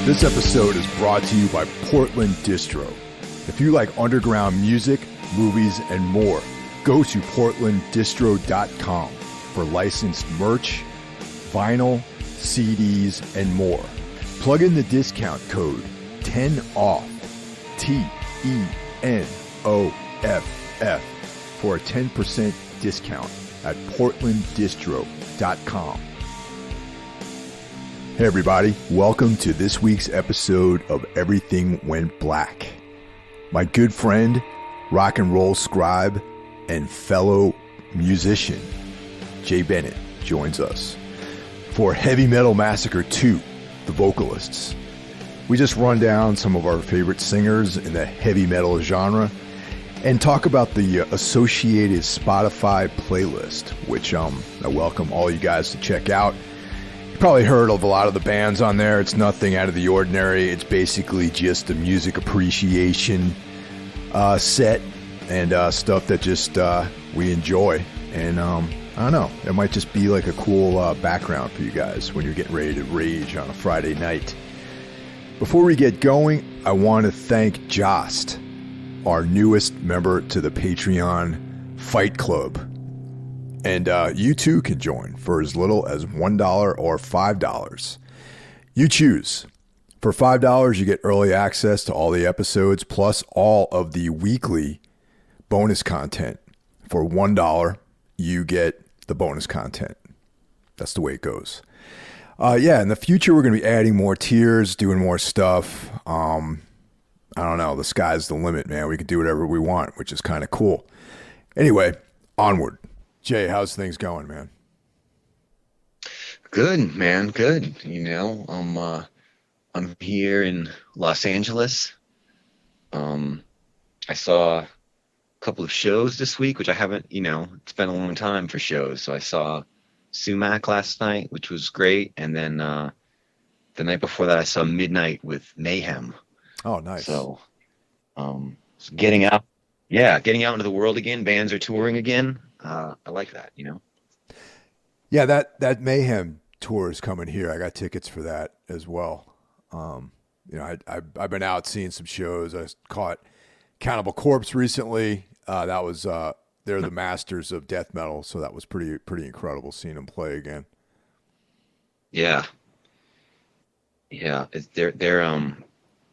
This episode is brought to you by Portland Distro. If you like underground music, movies, and more, go to portlanddistro.com for licensed merch, vinyl, CDs, and more. Plug in the discount code 10OFF, TENOFF, for a 10% discount at portlanddistro.com. Hey everybody, welcome to this week's episode of Everything Went Black. My good friend, rock and roll scribe, and fellow musician, Jay Bennet, joins us for Heavy Metal Massacre 2, The Vocalists. We just run down some of our favorite singers in the heavy metal genre and talk about the associated Spotify playlist, which I welcome all you guys to check out. Probably heard of a lot of the bands on there. It's nothing out of the ordinary. It's basically just a music appreciation set and stuff that just we enjoy. And I don't know, it might just be like a cool background for you guys when you're getting ready to rage on a Friday night. Before we get going, I want to thank Jost, our newest member to the Patreon Fight Club. And you too can join for as little as $1 or $5. You choose. For $5, you get early access to all the episodes, plus all of the weekly bonus content. For $1, you get the bonus content. That's the way it goes. In the future, we're going to be adding more tiers, doing more stuff. I don't know. The sky's the limit, man. We can do whatever we want, which is kind of cool. Anyway, onward. Jay, how's things going, man? Good, man. Good. You know, I'm here in Los Angeles. I saw a couple of shows this week, which I haven't, it's been a long time for shows. So I saw Sumac last night, which was great. And then the night before that, I saw Midnight with Mayhem. Oh, nice. So getting out into the world again. Bands are touring again. I like that, Yeah, that Mayhem tour is coming here. I got tickets for that as well. I've been out seeing some shows. I caught Cannibal Corpse recently. That was they're the masters of death metal, so that was pretty incredible seeing them play again. Yeah. They're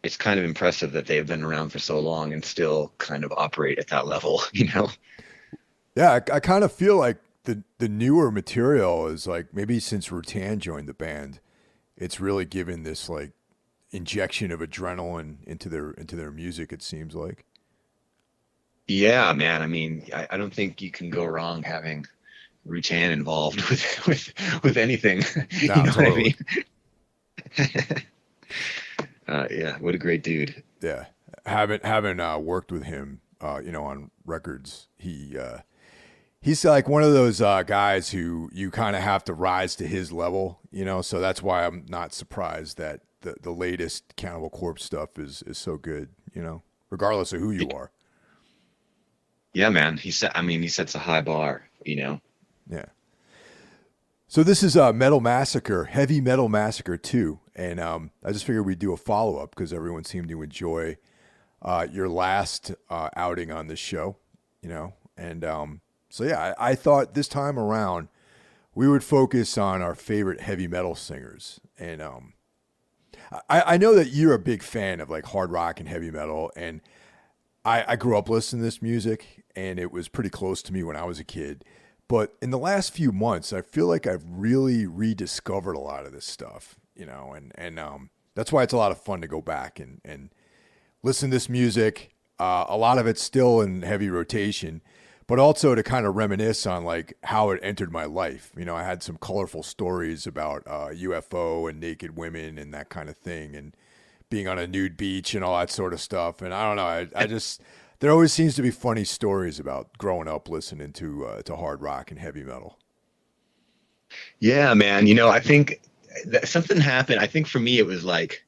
it's kind of impressive that they've been around for so long and still kind of operate at that level, Yeah, I kind of feel like the newer material is like maybe since Rutan joined the band, it's really given this like injection of adrenaline into their music. It seems like. Yeah, man. I mean, I don't think you can go wrong having Rutan involved with anything. No, totally. What I mean? Yeah, what a great dude. Yeah, having worked with him, on records, he's like one of those guys who you kind of have to rise to his level, so that's why I'm not surprised that the latest Cannibal Corpse stuff is so good, regardless of who you are. Yeah, man. He sets a high bar, Yeah. So this is Metal Massacre, Heavy Metal Massacre 2, and I just figured we'd do a follow-up because everyone seemed to enjoy your last outing on this show, and so yeah, I thought this time around we would focus on our favorite heavy metal singers. And I know that you're a big fan of like hard rock and heavy metal, and I grew up listening to this music, and it was pretty close to me when I was a kid. But in the last few months, I feel like I've really rediscovered a lot of this stuff, and that's why it's a lot of fun to go back and listen to this music. A lot of it's still in heavy rotation, but also to kind of reminisce on like how it entered my life. I had some colorful stories about UFO and naked women and that kind of thing, and being on a nude beach and all that sort of stuff. And I don't know, I just, there always seems to be funny stories about growing up listening to hard rock and heavy metal. Yeah, man. I think that something happened. I think for me, it was like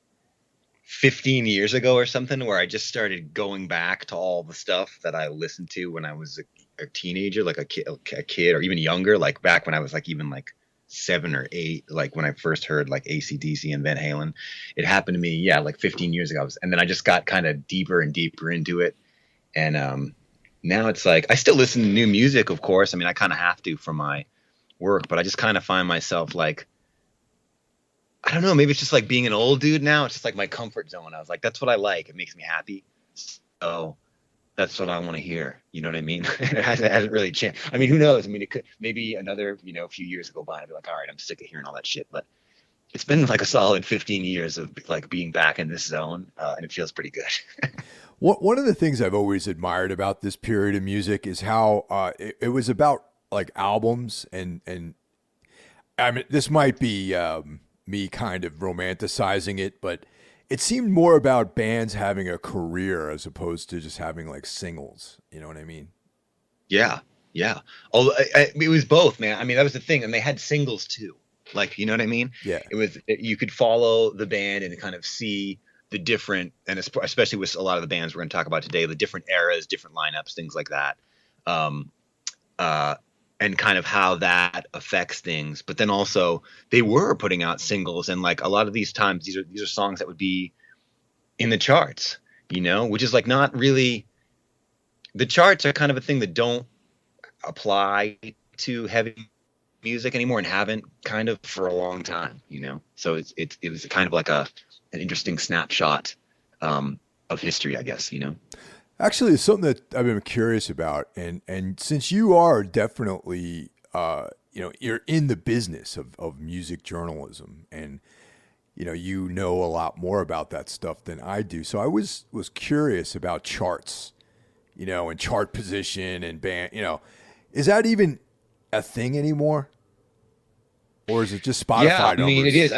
15 years ago or something, where I just started going back to all the stuff that I listened to when I was a teenager, like a kid or even younger, like back when I was like even like 7 or 8, like when I first heard like AC/DC and Van Halen. It happened to me, yeah, like 15 years ago. And then I just got kind of deeper and deeper into it. And now it's like I still listen to new music, of course. I mean, I kind of have to for my work, but I just kind of find myself like, I don't know, maybe it's just like being an old dude now. It's just like my comfort zone. I was like, that's what I like. It makes me happy. So that's what I want to hear. You know what I mean? It hasn't really changed. I mean, who knows? I mean, it could maybe another, few years go by and I'd be like, all right, I'm sick of hearing all that shit. But it's been like a solid 15 years of like being back in this zone, and it feels pretty good. One of the things I've always admired about this period of music is how it was about like albums and I mean this might be me kind of romanticizing it, but it seemed more about bands having a career as opposed to just having like singles. You know what I mean? Yeah, yeah. Although it was both, man. I mean, that was the thing, and they had singles too. Like, you know what I mean? Yeah. You could follow the band and kind of see the different, and especially with a lot of the bands we're going to talk about today, the different eras, different lineups, things like that, and kind of how that affects things. But then also they were putting out singles, and like a lot of these times, these are songs that would be in the charts, which is like not really. The charts are kind of a thing that don't apply to heavy music anymore and haven't kind of for a long time, so it was kind of like an interesting snapshot of history, I guess. Actually, it's something that I've been curious about, and since you are definitely you're in the business of music journalism, and you know a lot more about that stuff than I do, so I was curious about charts, and chart position and band, is that even a thing anymore, or is it just Spotify yeah, numbers? I mean, it is.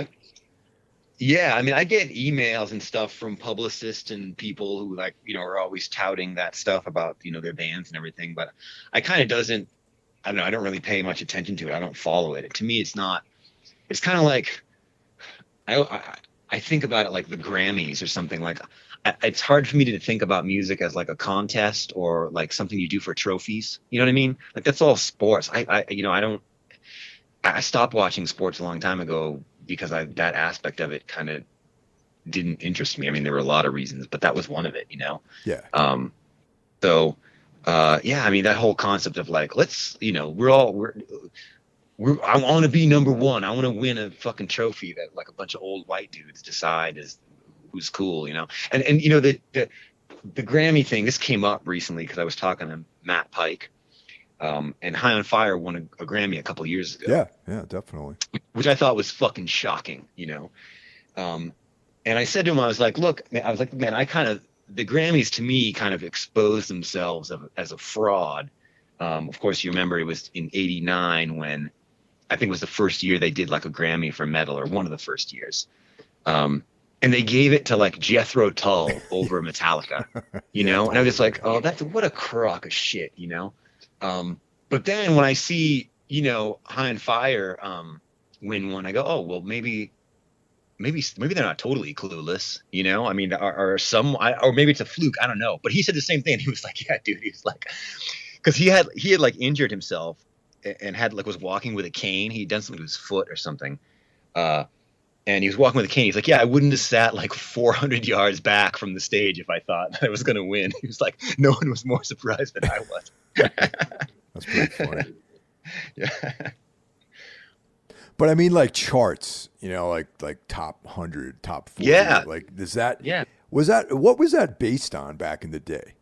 Yeah, I mean, I get emails and stuff from publicists and people who are always touting that stuff about, their bands and everything. But I kind of I don't know, I don't really pay much attention to it. I don't follow it. To me, it's not, it's kind of like, I think about it like the Grammys or something. Like, it's hard for me to think about music as like a contest or like something you do for trophies. You know what I mean? Like, that's all sports. I stopped watching sports a long time ago because that aspect of it kind of didn't interest me. I mean, there were a lot of reasons, but that was one of it, Yeah. Yeah, I mean, that whole concept of like, let's, I want to be number one. I want to win a fucking trophy that like a bunch of old white dudes decide is who's cool, and the Grammy thing, this came up recently because I was talking to Matt Pike. And High on Fire won a Grammy a couple years ago. Yeah, definitely. Which I thought was fucking shocking, And I said to him, I was like, look, man, the Grammys to me kind of exposed themselves as a fraud. Of course, you remember it was in '89 when I think it was the first year they did like a Grammy for metal, or one of the first years. And they gave it to like Jethro Tull over Metallica, And I was just like, oh, what a crock of shit, But then when I see, High on Fire win one, I go, oh, well, maybe they're not totally clueless, I mean, or maybe it's a fluke. I don't know. But he said the same thing. He was like, yeah, dude, he was like, because he had like injured himself and was walking with a cane. He'd done something to his foot or something. And he was walking with a cane. He's like, yeah, I wouldn't have sat like 400 yards back from the stage if I thought that I was going to win. He was like, no one was more surprised than I was. That's pretty funny. Yeah. But I mean, like charts, like top 100, top 40. Yeah. Like, does that? Yeah. What was that based on back in the day?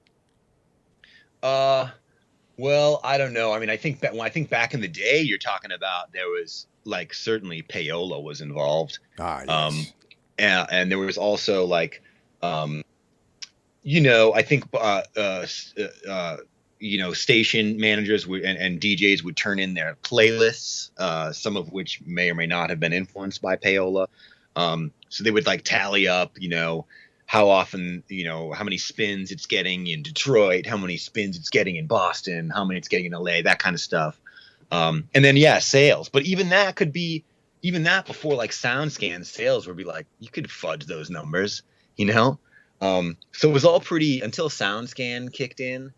Well, I don't know. I mean, I think back in the day, you're talking about there was like certainly payola was involved. Yes. And there was also like, I think station managers and DJs would turn in their playlists, some of which may or may not have been influenced by payola. So they would like tally up, how often, how many spins it's getting in Detroit, how many spins it's getting in Boston, how many it's getting in LA, that kind of stuff. And then, yeah, sales. But even that before like SoundScan, sales would be like, you could fudge those numbers, So it was all pretty until SoundScan kicked in.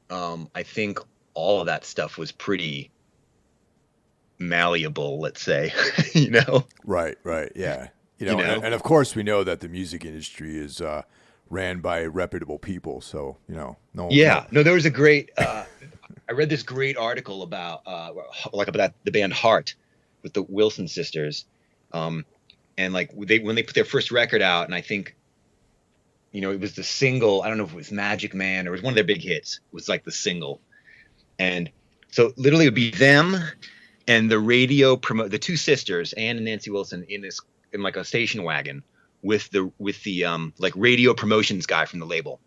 I think all of that stuff was pretty malleable, let's say, you know? Right, yeah. And of course we know that the music industry is ran by reputable people, so Yeah, no, there was a great. I read this great article about about the band Heart with the Wilson sisters, and like when they put their first record out, and I think, it was the single. I don't know if it was Magic Man or it was one of their big hits. It was like the single, and so literally it would be them and the two sisters, Ann and Nancy Wilson, in like a station wagon with the like radio promotions guy from the label,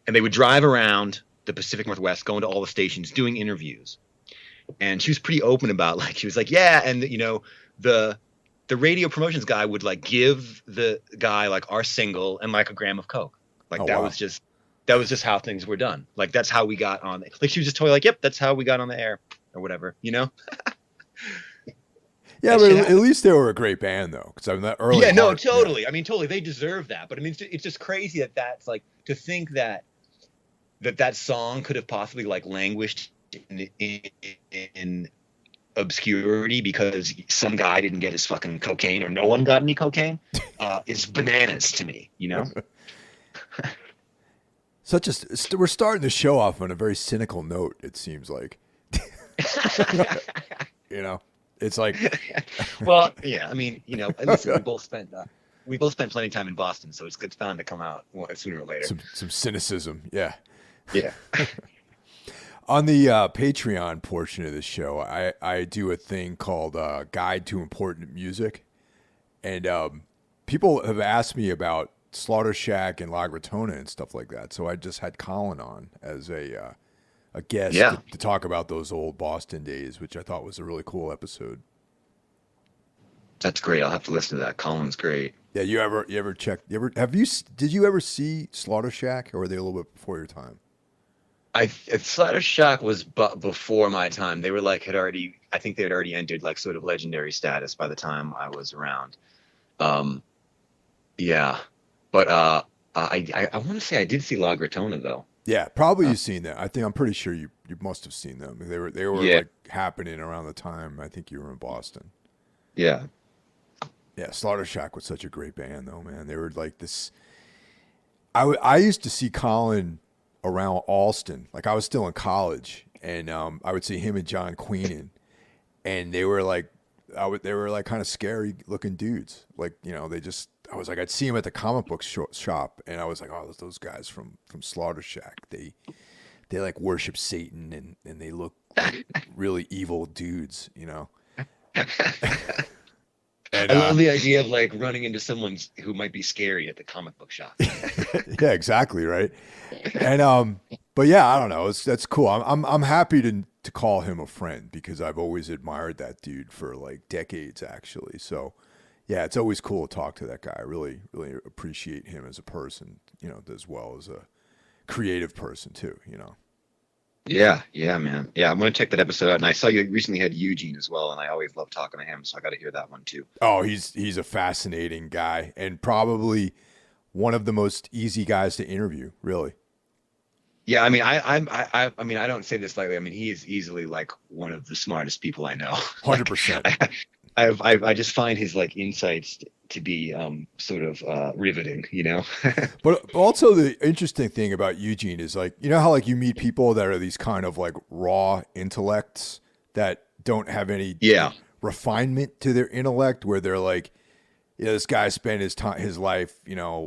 and they would drive around the Pacific Northwest, going to all the stations, doing interviews. And she was pretty open about, like, she was like, yeah, and the radio promotions guy would like give the guy like our single and like a gram of coke. Like that was just how things were done. Like that's how we got on. Like she was just totally like, yep, that's how we got on the air or whatever, Yeah, but at least they were a great band though, because I mean that early. Yeah, no, totally. Yeah. I mean, totally, they deserve that. But I mean, it's just crazy that's like to think that song could have possibly like languished in obscurity because some guy didn't get his fucking cocaine or no one got any cocaine is bananas to me, We're starting the show off on a very cynical note, it seems like. It's like well, yeah, I mean, listen, we both spent plenty of time in Boston, so it's bound to come out sooner or later. Some cynicism, yeah. Yeah. On the Patreon portion of the show, I do a thing called Guide to Important Music. And people have asked me about Slaughter Shack and La Gratona and stuff like that. So I just had Colin on as a guest to talk about those old Boston days, which I thought was a really cool episode. That's great. I'll have to listen to that. Colin's great. Yeah, you ever check? Did you ever see Slaughter Shack, or were they a little bit before your time? Slaughter Shack was before my time. They were like I think they had already entered like sort of legendary status by the time I was around. Yeah, but I want to say I did see La Gratona though. Yeah, probably you've seen them. I'm pretty sure you must have seen them. They were like happening around the time I think you were in Boston. Yeah. Yeah, Slaughter Shack was such a great band though, man. They were like this. I used to see Colin around Alston, like I was still in college, and I would see him and John Queenan, and they were like kind of scary looking dudes. Like, I was like, I'd see him at the comic book shop, and I was like, oh, those guys from Slaughter Shack. They like worship Satan, and they look like really evil dudes, And, I love the idea of like running into someone who might be scary at the comic book shop. Yeah, exactly, right. And but yeah, I don't know. That's cool. I'm happy to call him a friend because I've always admired that dude for like decades, actually. So yeah, it's always cool to talk to that guy. I really, really appreciate him as a person, as well as a creative person too. Yeah, man. Yeah, I'm gonna check that episode out. And I saw you recently had Eugene as well, and I always love talking to him, so I got to hear that one too. Oh, he's a fascinating guy, and probably one of the most easy guys to interview, really. Yeah, I mean, I mean, I don't say this lightly. I mean, he is easily like one of the smartest people I know. 100%. I just find his like insights to be sort of riveting, But also the interesting thing about Eugene is like, how like you meet people that are these kind of like raw intellects that don't have any refinement to their intellect, where they're like, this guy spent his life,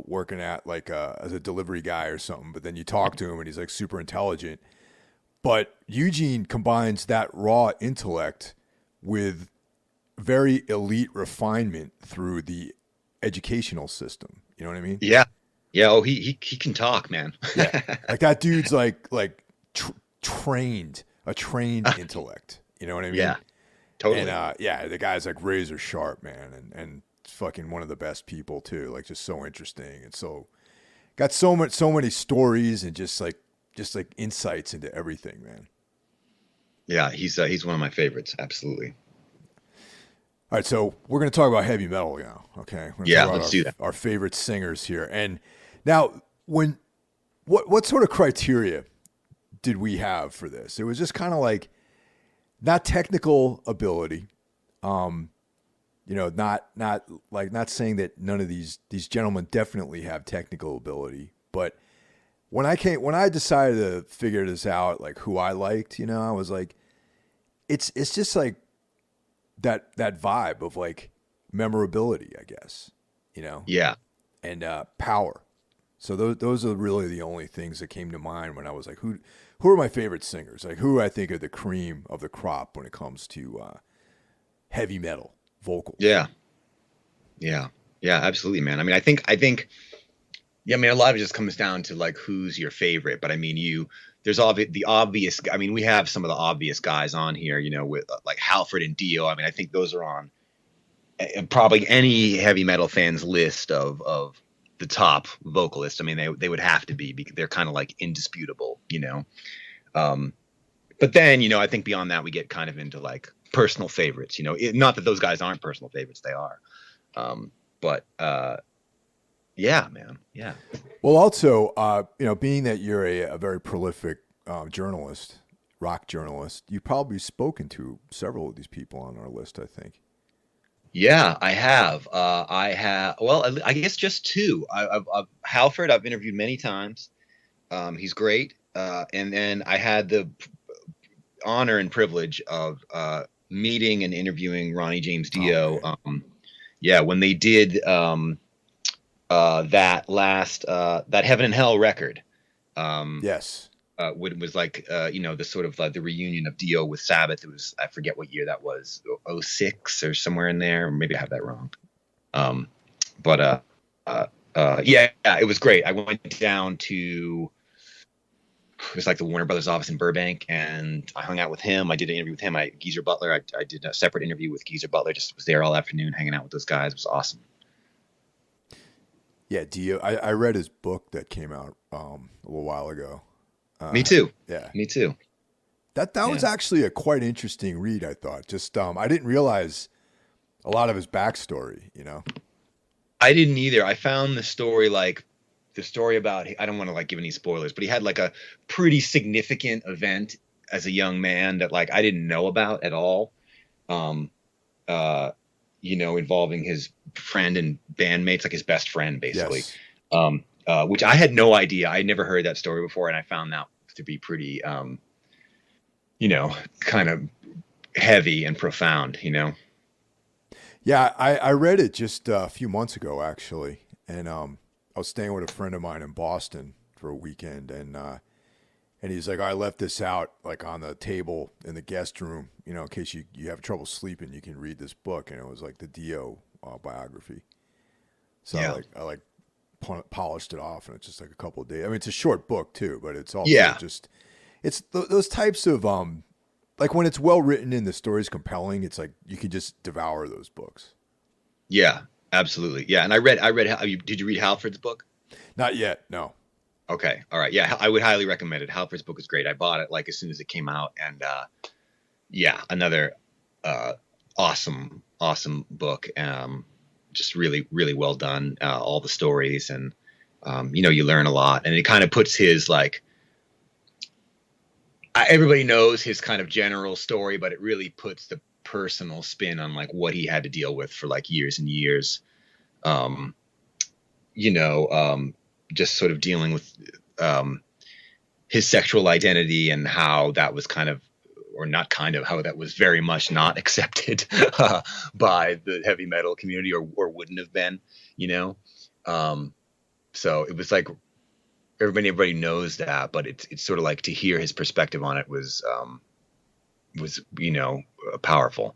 working at like as a delivery guy or something, but then you talk to him and he's like super intelligent. But Eugene combines that raw intellect with very elite refinement through the educational system. You know what I mean? Yeah. Yeah. Oh, he can talk, man. Yeah. Like that dude's like trained intellect. You know what I mean? Yeah. Totally. And the guy's like razor sharp, man, and fucking one of the best people too. Like just so interesting, and so got so many stories and just like insights into everything, man. Yeah, he's one of my favorites. Absolutely. All right, so we're going to talk about heavy metal now, okay? Yeah, let's do that. Our favorite singers here. And now, what sort of criteria did we have for this? It was just kind of like, not technical ability. Not saying that none of these gentlemen definitely have technical ability, but when I decided to figure this out, like who I liked, I was like, it's just like that vibe of like memorability, I guess, Yeah. and power. So those are really the only things that came to mind when I was like, who are my favorite singers? Like who I think are the cream of the crop when it comes to heavy metal vocals. Yeah. Absolutely, man. I mean, I think, yeah, I mean, a lot of it just comes down to like, who's your favorite, but I mean, there's the obvious, I mean, we have some of the obvious guys on here, with like Halford and Dio. I mean, I think those are on probably any heavy metal fan's list of the top vocalists. I mean, they would have to be, because they're kind of like indisputable, but then, I think beyond that, we get kind of into like personal favorites, not that those guys aren't personal favorites, they are. But yeah, man. Yeah. Well, also, being that you're a very prolific journalist, rock journalist, you've probably spoken to several of these people on our list, I think. Yeah, I have. Well, I guess just two. Halford, I've interviewed many times. He's great. And then I had the honor and privilege of meeting and interviewing Ronnie James Dio. When they did that last that Heaven and Hell record. Yes. It was like the sort of the reunion of Dio with Sabbath. It was, I forget what year that was, 06 or somewhere in there. Maybe I have that wrong. It was great. I went down to, it was like the Warner Brothers office in Burbank, and I hung out with him. I did an interview with him. Geezer Butler. I did a separate interview with Geezer Butler. Just was there all afternoon hanging out with those guys. It was awesome. Yeah, Dio. I read his book that came out a little while ago. Me too. Yeah, me too. That was actually a quite interesting read, I thought. Just I didn't realize a lot of his backstory. I didn't either. I found the story about, I don't want to like give any spoilers, but he had like a pretty significant event as a young man that like I didn't know about at all. Involving his friend and bandmates, like his best friend, basically. Yes. Which I had no idea. I had never heard that story before, and I found that to be pretty, kind of heavy and profound, Yeah, I read it just a few months ago, actually, and I was staying with a friend of mine in Boston for a weekend, and he's like, I left this out like on the table in the guest room, in case you have trouble sleeping, you can read this book, and it was like the Dio biography. So yeah. I polished it off, and it's just like a couple of days. I mean, it's a short book too, but it's also it's those types of like when it's well written and the story's compelling, it's like you can just devour those books. Yeah, absolutely. Yeah, and I read. Did you read Halford's book? Not yet. No. Okay. All right. Yeah, I would highly recommend it. Halford's book is great. I bought it like as soon as it came out, and another awesome book. Just really, really well done. All the stories, and you learn a lot, and it kind of puts his like. Everybody knows his kind of general story, but it really puts the personal spin on like what he had to deal with for like years and years. Just sort of dealing with his sexual identity and how that was how that was very much not accepted by the heavy metal community or wouldn't have been, so it was like everybody knows that, but it's sort of like to hear his perspective on it was powerful.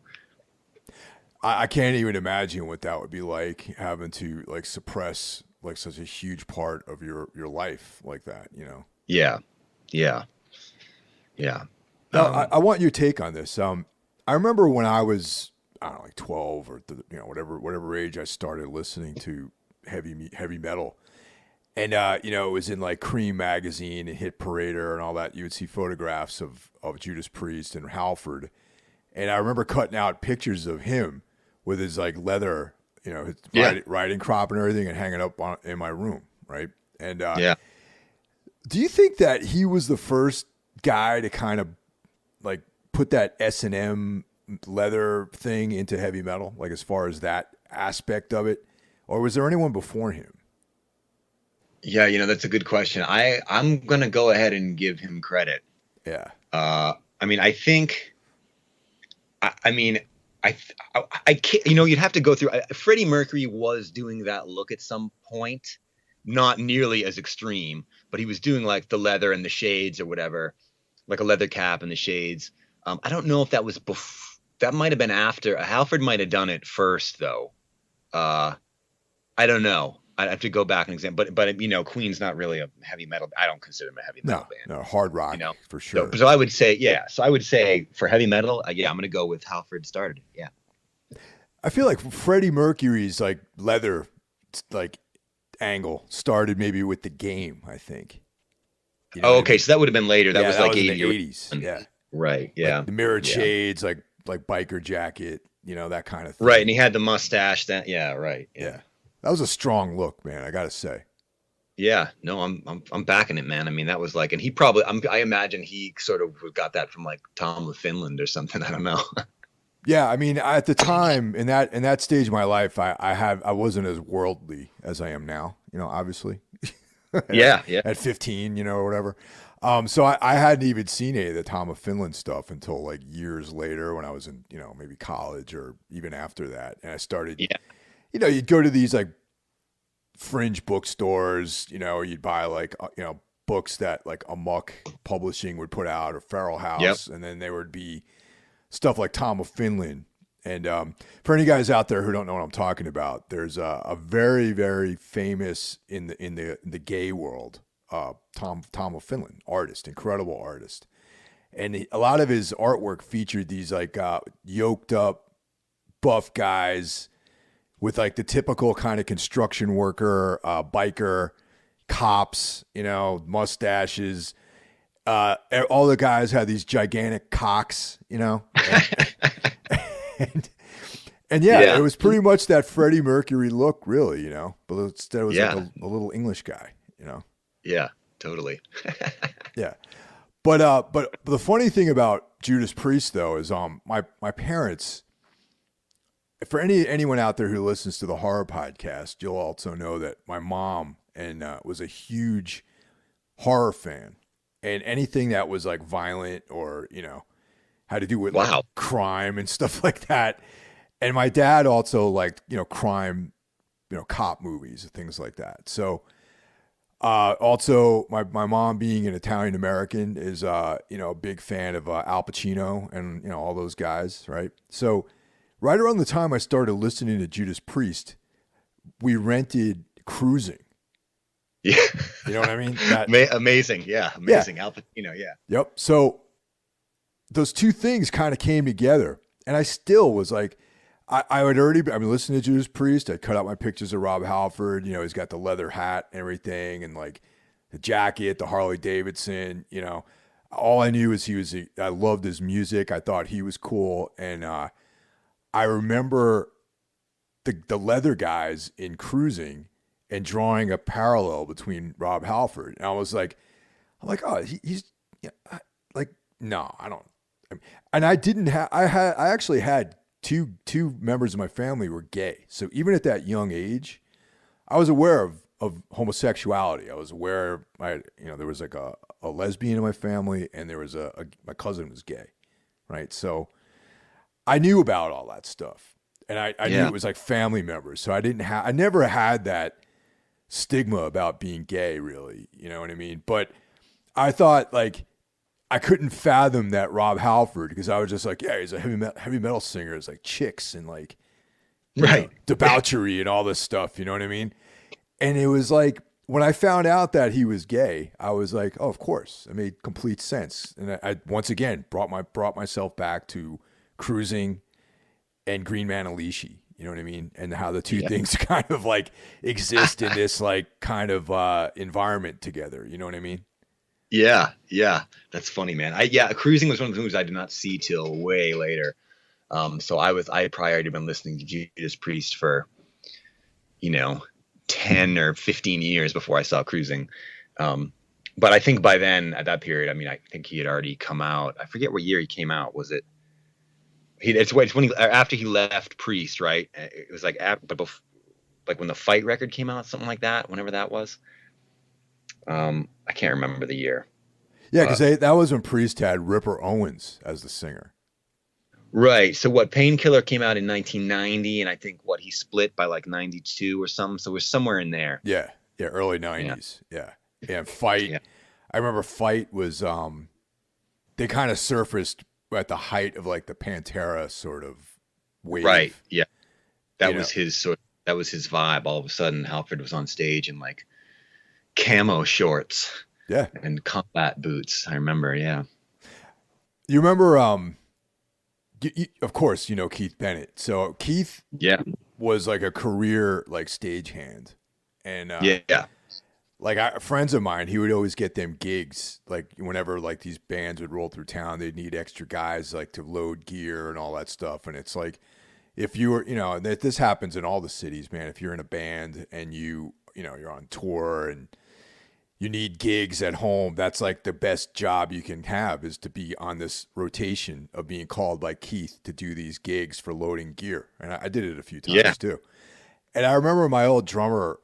I can't even imagine what that would be like, having to like suppress like such a huge part of your life like that, Yeah. Now, I want your take on this. I remember when I was, I don't know, like 12 or whatever age I started listening to heavy metal, and it was in like Cream magazine and Hit Parader and all that. You would see photographs of Judas Priest and Halford, and I remember cutting out pictures of him with his like leather, his riding crop and everything, and hanging up in my room, right? And do you think that he was the first guy to kind of like put that S&M leather thing into heavy metal, like as far as that aspect of it, or was there anyone before him? Yeah, that's a good question. I'm gonna go ahead and give him credit. Yeah. I mean, I think. I mean, I can't. You'd have to go through. Freddie Mercury was doing that look at some point, not nearly as extreme, but he was doing like the leather and the shades or whatever, like a leather cap and the shades. I don't know if that was that might have been after. Halford might have done it first, though. I don't know. I'd have to go back and examine. But Queen's not really a heavy metal. I don't consider them a heavy metal band. No, hard rock, for sure. So I would say, yeah. So I would say for heavy metal, I'm going to go with Halford started. Yeah. I feel like Freddie Mercury's like leather, like angle started maybe with The Game, I think. Okay. I mean? So that would have been later. That was like in the 80s. Yeah. Right. Yeah. Like the mirrored shades, like biker jacket, that kind of thing. Right. And he had the mustache. Yeah. Right. Yeah. That was a strong look, man. I got to say. Yeah. No, I'm backing it, man. I mean, that was like, and he probably, I imagine he sort of got that from like Tom of Finland or something. I don't know. Yeah. I mean, at the time in that stage of my life, I wasn't as worldly as I am now, obviously. Yeah. At 15, or whatever. So I hadn't even seen any of the Tom of Finland stuff until like years later when I was in, maybe college or even after that. And I started, you'd go to these like fringe bookstores, or you'd buy like, books that like Amok Publishing would put out or Feral House. And then there would be stuff like Tom of Finland. And for any guys out there who don't know what I'm talking about, there's a very, very famous in the gay world, Tom of Finland, artist, incredible artist. And a lot of his artwork featured these like yoked up buff guys with like the typical kind of construction worker, biker, cops, mustaches. All the guys had these gigantic cocks, and it was pretty much that Freddie Mercury look, really, but instead it was like a little English guy, Yeah, totally. Yeah. But the funny thing about Judas Priest though is my parents, for anyone out there who listens to the horror podcast, you'll also know that my mom was a huge horror fan, and anything that was like violent or had to do with like crime and stuff like that. And my dad also liked crime, cop movies and things like that. So also my mom being an Italian American is a big fan of Al Pacino and all those guys, right? So right around the time I started listening to Judas Priest, we rented Cruising. Yeah. You know what I mean? Amazing. Yeah. Amazing. Yeah. Al Pacino. Yeah. Yep. So those two things kind of came together, and I still was like, I would already I've been listening to Judas Priest. I'd cut out my pictures of Rob Halford. He's got the leather hat and everything, and like the jacket, the Harley Davidson. All I knew is I loved his music. I thought he was cool, and I remember the leather guys in Cruising and drawing a parallel between Rob Halford. And I'm like, oh, he's like, no, I don't. And I didn't have, I actually had two members of my family were gay. So even at that young age, I was aware of homosexuality. I was aware there was like a lesbian in my family, and there was my cousin was gay. Right. So I knew about all that stuff, and I knew it was like family members. So I never had that stigma about being gay, really. You know what I mean? But I thought like, I couldn't fathom that Rob Halford, because I was just like, yeah, he's a heavy metal singer. It's like chicks and like debauchery and all this stuff. You know what I mean? And it was like, when I found out that he was gay, I was like, oh, of course. It made complete sense. And I once again brought myself back to Cruising and Green Manalishi. You know what I mean? And how the two things kind of like exist in this like kind of environment together. You know what I mean? Yeah. That's funny, man. Cruising was one of the movies I did not see till way later. So I had already been listening to Judas Priest for, 10 or 15 years before I saw Cruising. but I think by then, at that period, I mean, I think he had already come out. I forget what year he came out. Was it? It's when he after he left Priest, right? It was like like when the Fight record came out, something like that. Whenever that was, I can't remember the year. Yeah, because that was when Priest had Ripper Owens as the singer. Right. So what? Painkiller came out in 1990, and I think he split by like 92 or something. So we're somewhere in there. Yeah, early 90s. Yeah. And Fight. Yeah. I remember Fight was they kind of surfaced at the height of like the Pantera sort of wave. Right. Yeah. That was his vibe. All of a sudden, Halford was on stage in like camo shorts. Yeah. And combat boots. I remember. Yeah. You remember? Of course, you know Keith Bennet. So Keith, was like a career like stagehand, and like friends of mine, he would always get them gigs. Like whenever like these bands would roll through town, they'd need extra guys like to load gear and all that stuff. And it's like if you were, this happens in all the cities, man. If you're in a band and you're on tour and you need gigs at home, that's like the best job you can have, is to be on this rotation of being called by Keith to do these gigs for loading gear. And I did it a few times too. And I remember my old drummer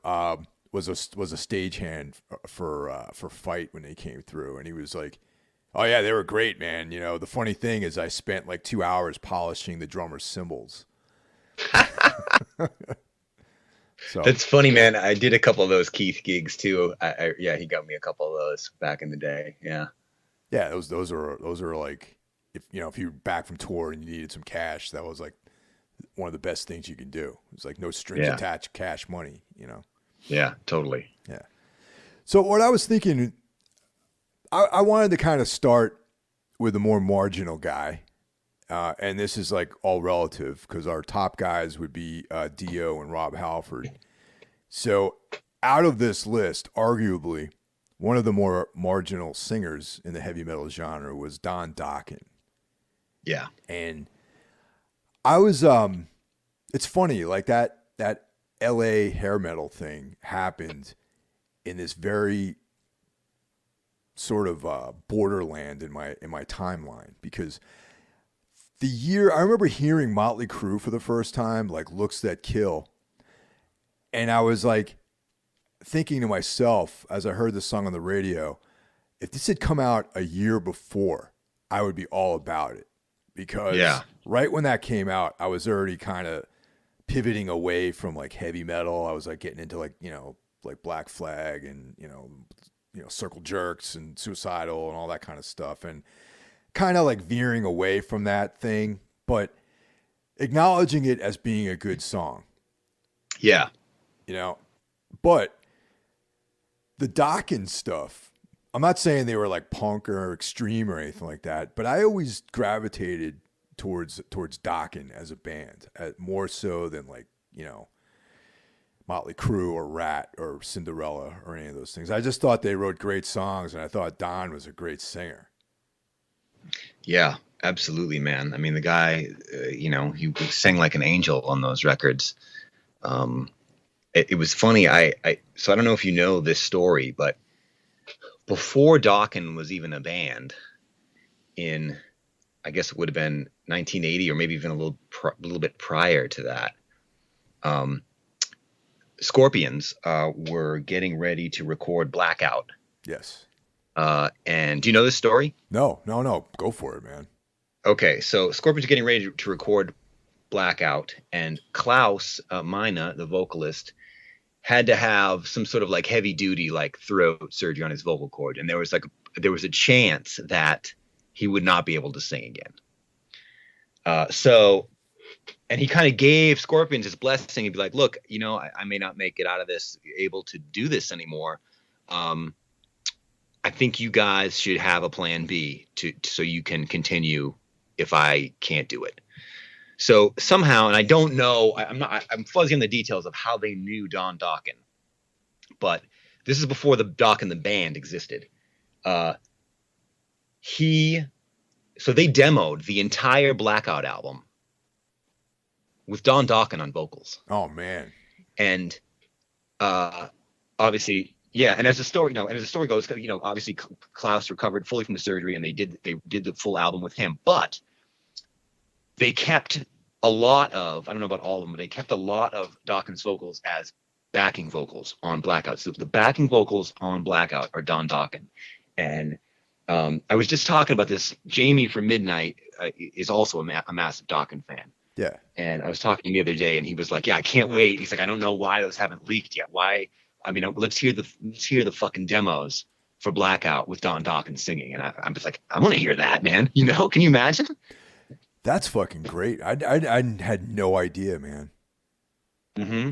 was a stagehand for Fight when they came through, and he was like, "Oh yeah, they were great, man. The funny thing is I spent like 2 hours polishing the drummer's cymbals." So. That's funny, man. I did a couple of those Keith gigs too. He got me a couple of those back in the day. Yeah. Yeah, those are like if you're back from tour and you needed some cash, that was like one of the best things you can do. It's like no strings attached, cash money. Yeah, totally. Yeah. So what I was thinking, I wanted to kind of start with a more marginal guy. And this is like all relative because our top guys would be Dio and Rob Halford. So out of this list, arguably one of the more marginal singers in the heavy metal genre was Don Dokken. Yeah. And I was, it's funny, like that LA hair metal thing happened in this very sort of borderland in my timeline, because the year I remember hearing Motley Crue for the first time, like Looks That Kill. And I was like thinking to myself as I heard the song on the radio, if this had come out a year before, I would be all about it. Because right when that came out, I was already kind of pivoting away from like heavy metal. I was like getting into like, like Black Flag and, Circle Jerks and Suicidal and all that kind of stuff. And kind of like veering away from that thing, but acknowledging it as being a good song. Yeah. But the Dokken stuff, I'm not saying they were like punk or extreme or anything like that, but I always gravitated towards Dokken as a band, more so than like, Motley Crue or Rat or Cinderella or any of those things. I just thought they wrote great songs, and I thought Don was a great singer. Yeah, absolutely, man. I mean, the guy, he sang like an angel on those records. It was funny. So I don't know if you know this story, but before Dokken was even a band, in, I guess it would have been 1980 or maybe even a little bit prior to that, Scorpions were getting ready to record Blackout. Yes. And do you know this story? No. Go for it, man. Okay, so Scorpions are getting ready to record Blackout, and Klaus Meine, the vocalist, had to have some sort of like heavy duty like throat surgery on his vocal cord, and there was a chance that he would not be able to sing again. And he kind of gave Scorpions his blessing. He'd be like, "Look, I may not make it out of this able to do this anymore. I think you guys should have a plan B so you can continue if I can't do it." So somehow, and I don't know, I'm fuzzy on the details of how they knew Don Dokken, but this is before the Dokken the band existed. So they demoed the entire Blackout album with Don Dokken on vocals. Oh man. And obviously Yeah, and as the story, and as the story goes, obviously Klaus recovered fully from the surgery, and they did the full album with him. But they kept a lot of, I don't know about all of them, but they kept a lot of Dawkins vocals as backing vocals on Blackout. So the backing vocals on Blackout are Don Dokken. And I was just talking about this. Jamie from Midnight is also a massive Dokken fan. Yeah. And I was talking to him the other day, and he was like, "Yeah, I can't wait." He's like, "I don't know why those haven't leaked yet. Why? I mean, let's hear the fucking demos for Blackout with Don Dokken singing." And I'm just like, I want to hear that, man. Can you imagine? That's fucking great. I had no idea, man. Mm-hmm.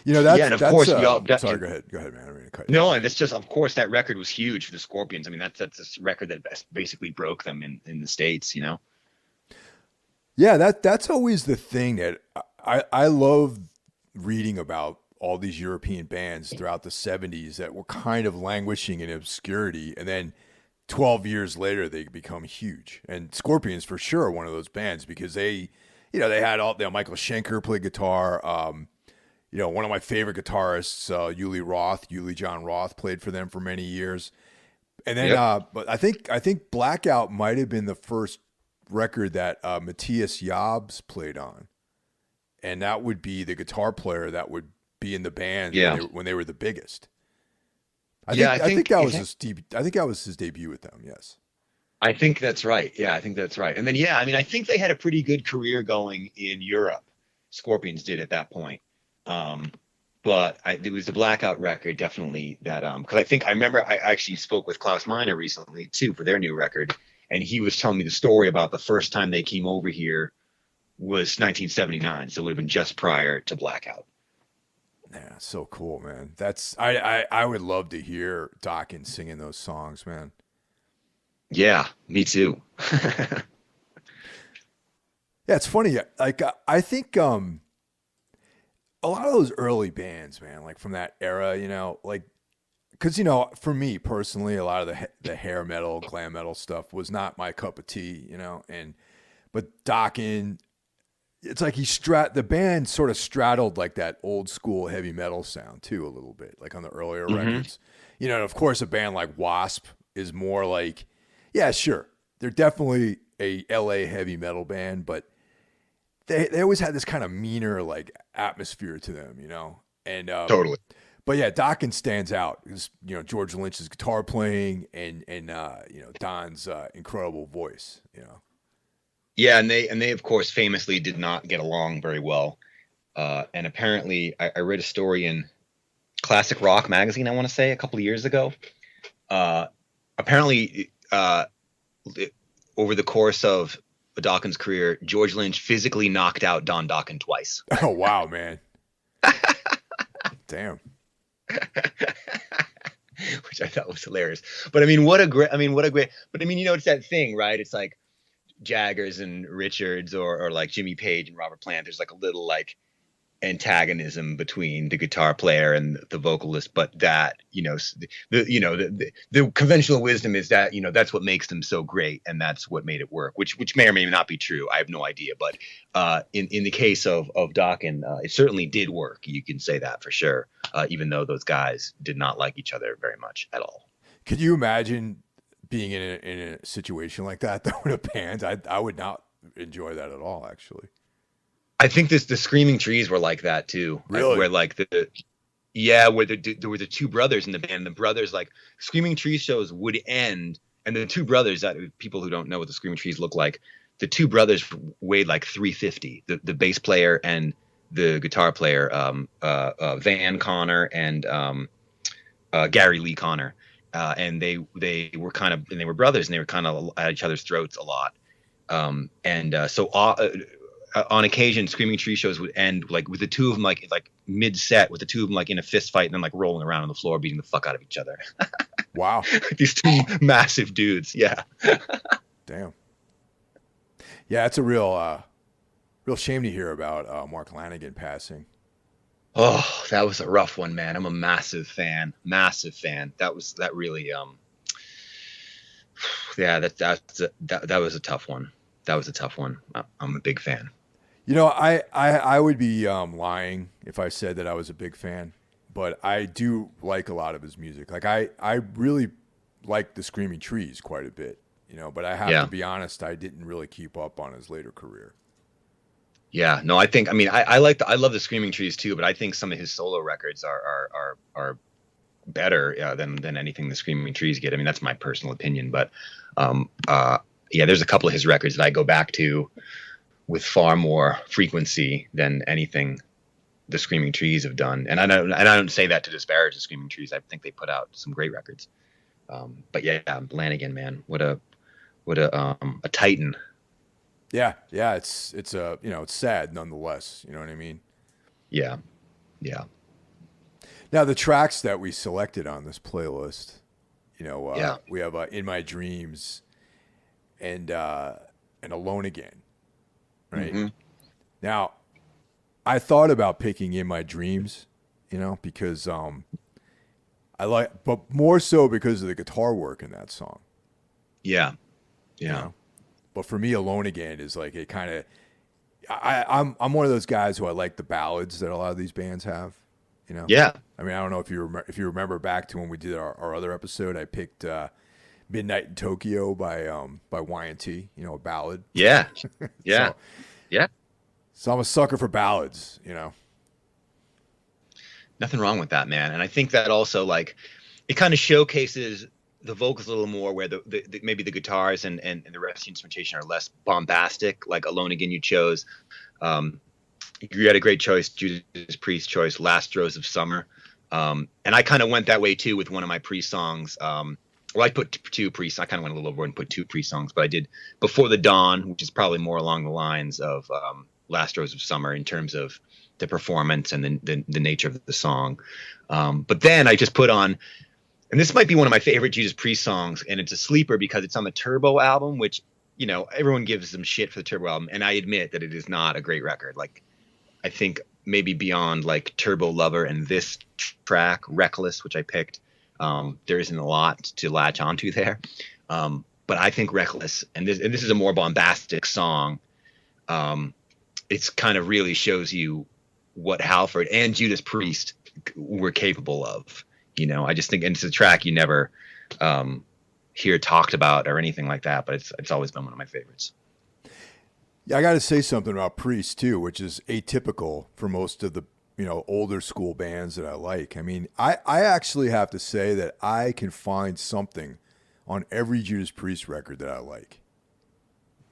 That's, yeah, and of that's, course, sorry, go ahead, man. I'm going to cut you no, off. and it's just, of course, that record was huge for the Scorpions. I mean, that's a record that basically broke them in the States, Yeah, that's always the thing that I love reading about all these European bands throughout the 70s that were kind of languishing in obscurity, and then 12 years later they become huge. And Scorpions for sure are one of those bands because they had Michael Schenker played guitar. One of my favorite guitarists, Uli John Roth, played for them for many years. And then, but I think Blackout might have been the first record that Matthias Jobs played on, and that would be the guitar player that would be in the band when they were the biggest. I think that was his debut with them. Yes, I think that's right. Yeah, I think that's right. And then I mean, I think they had a pretty good career going in Europe. Scorpions did at that point. But it was the Blackout record definitely that because I remember I actually spoke with Klaus Meine recently too for their new record. And he was telling me the story about the first time they came over here was 1979. So it would have been just prior to Blackout. Yeah, so cool, man. That's I would love to hear Dokken singing those songs, man. Yeah, me too. Yeah, it's funny. Like I think a lot of those early bands, man, like from that era, like. Because, for me personally, a lot of the hair metal, glam metal stuff was not my cup of tea, but Dokken, it's like the band sort of straddled like that old school heavy metal sound too, a little bit, like on the earlier records. And of course, a band like Wasp is more like, yeah, sure, they're definitely a LA heavy metal band, but they always had this kind of meaner like atmosphere to them, and Totally. But yeah, Dokken stands out because George Lynch's guitar playing and Don's incredible voice. Yeah, and they of course famously did not get along very well. And apparently, I read a story in Classic Rock magazine. I want to say a couple of years ago. Apparently, over the course of Dokken's career, George Lynch physically knocked out Don Dokken twice. Oh wow, man! Damn. Which I thought was hilarious. But I mean, what a great, but I mean, it's that thing, right? It's like Jaggers and Richards or like Jimmy Page and Robert Plant. There's like a little like antagonism between the guitar player and the vocalist, but that, the conventional wisdom is that, that's what makes them so great. And that's what made it work, which may or may not be true. I have no idea. But in the case of Dokken, it certainly did work. You can say that for sure. Even though those guys did not like each other very much at all. Could you imagine being in a situation like that though, with a band? I would not enjoy that at all, actually. I think the Screaming Trees were like that too. Really? Where like there were the two brothers in the band. The brothers, like, Screaming Trees shows would end, and the two brothers, that people who don't know what the Screaming Trees look like, the two brothers weighed like 350. The bass player and the guitar player, Van Connor and Gary Lee Connor, and they were brothers, and they were kind of at each other's throats a lot. So on occasion, Screaming Tree shows would end like with the two of them like mid set, with the two of them like in a fist fight and then like rolling around on the floor beating the fuck out of each other. Wow. These two massive dudes. Yeah. Damn. Yeah, it's a real shame to hear about Mark Lanegan passing. Oh, that was a rough one, man. I'm a massive fan. That really yeah, that was a tough one. I'm a big fan. I would be lying if I said that I was a big fan, but I do like a lot of his music. Like I really like the Screaming Trees quite a bit, you know, but I have to be honest, I didn't really keep up on his later career. Yeah, no, I mean, I love the Screaming Trees too, but I think some of his solo records are better than anything the Screaming Trees get. I mean, that's my personal opinion, but yeah, there's a couple of his records that I go back to with far more frequency than anything the Screaming Trees have done. And I don't say that to disparage the Screaming Trees. I think they put out some great records. But yeah, Lanigan, man, what a titan. Yeah, it's a it's sad nonetheless. You know what I mean? Yeah. Now the tracks that we selected on this playlist, we have "In My Dreams" and "Alone Again," right? Mm-hmm. Now, I thought about picking "In My Dreams," because but more so because of the guitar work in that song. Yeah. But for me, "Alone Again" is like it kind of. I'm one of those guys who I like the ballads that a lot of these bands have. Yeah. I mean, I don't know if you remember back to when we did our other episode. I picked "Midnight in Tokyo" by Y&T. A ballad. Yeah. So I'm a sucker for ballads. Nothing wrong with that, man. And I think that also like it kind of showcases the vocals a little more, where the maybe the guitars and the rest of the instrumentation are less bombastic. Like "Alone Again," you chose. You had a great choice, Judas Priest choice, "Last Rose of Summer." And I kind of went that way too with one of my Priest songs. Well, I put two Priest. I kind of went a little overboard and put two Priest songs, but I did "Before the Dawn," which is probably more along the lines of "Last Rose of Summer" in terms of the performance and the nature of the song. But then I just put on. And this might be one of my favorite Judas Priest songs, and it's a sleeper because it's on the Turbo album, which, everyone gives them shit for the Turbo album. And I admit that it is not a great record. Like, I think maybe beyond like Turbo Lover and this track, Reckless, which I picked, there isn't a lot to latch onto there. But I think Reckless, and this is a more bombastic song. It's kind of really shows you what Halford and Judas Priest were capable of. I just think, and it's a track you never hear talked about or anything like that, but it's always been one of my favorites. Yeah, I got to say something about Priest too, which is atypical for most of the older school bands that I like. I mean, I actually have to say that I can find something on every Judas Priest record that I like.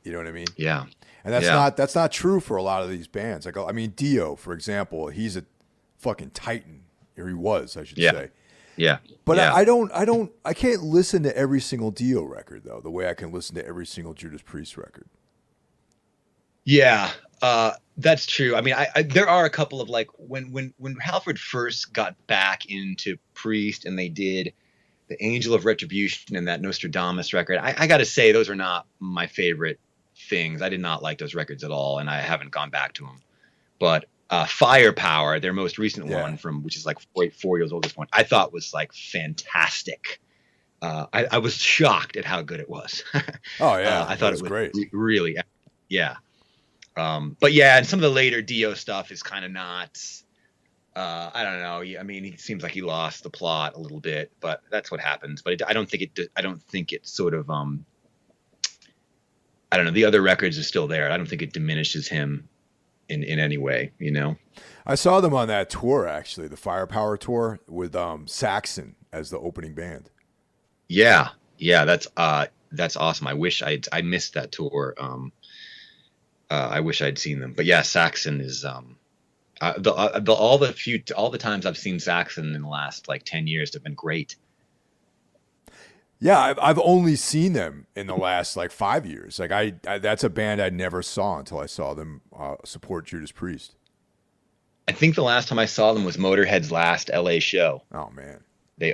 You know what I mean? Yeah. And that's not true for a lot of these bands. Like, I mean, Dio, for example, he's a fucking titan, or he was, I should say. Yeah. But I can't listen to every single Dio record though, the way I can listen to every single Judas Priest record. Yeah, that's true. I mean, there are a couple of like when Halford first got back into Priest and they did the Angel of Retribution and that Nostradamus record. I got to say those are not my favorite things. I did not like those records at all, and I haven't gone back to them. But Firepower, their most recent one which is like 4 years old at this point, I thought was like fantastic. I was shocked at how good it was. Oh yeah, I thought it was great. Really, yeah. But yeah, and some of the later Dio stuff is kind of not. I don't know. I mean, it seems like he lost the plot a little bit, but that's what happens. But I don't think it sort of. I don't know. The other records are still there. I don't think it diminishes him in any way. I saw them on that tour, actually, the Firepower tour with Saxon as the opening band. Yeah, that's awesome. I wish I missed that tour. I wish I'd seen them, but yeah, Saxon is all the times I've seen Saxon in the last like 10 years have been great. Yeah, I've only seen them in the last like 5 years. Like I that's a band I never saw until I saw them support Judas Priest. I think the last time I saw them was Motorhead's last LA show. Oh man, they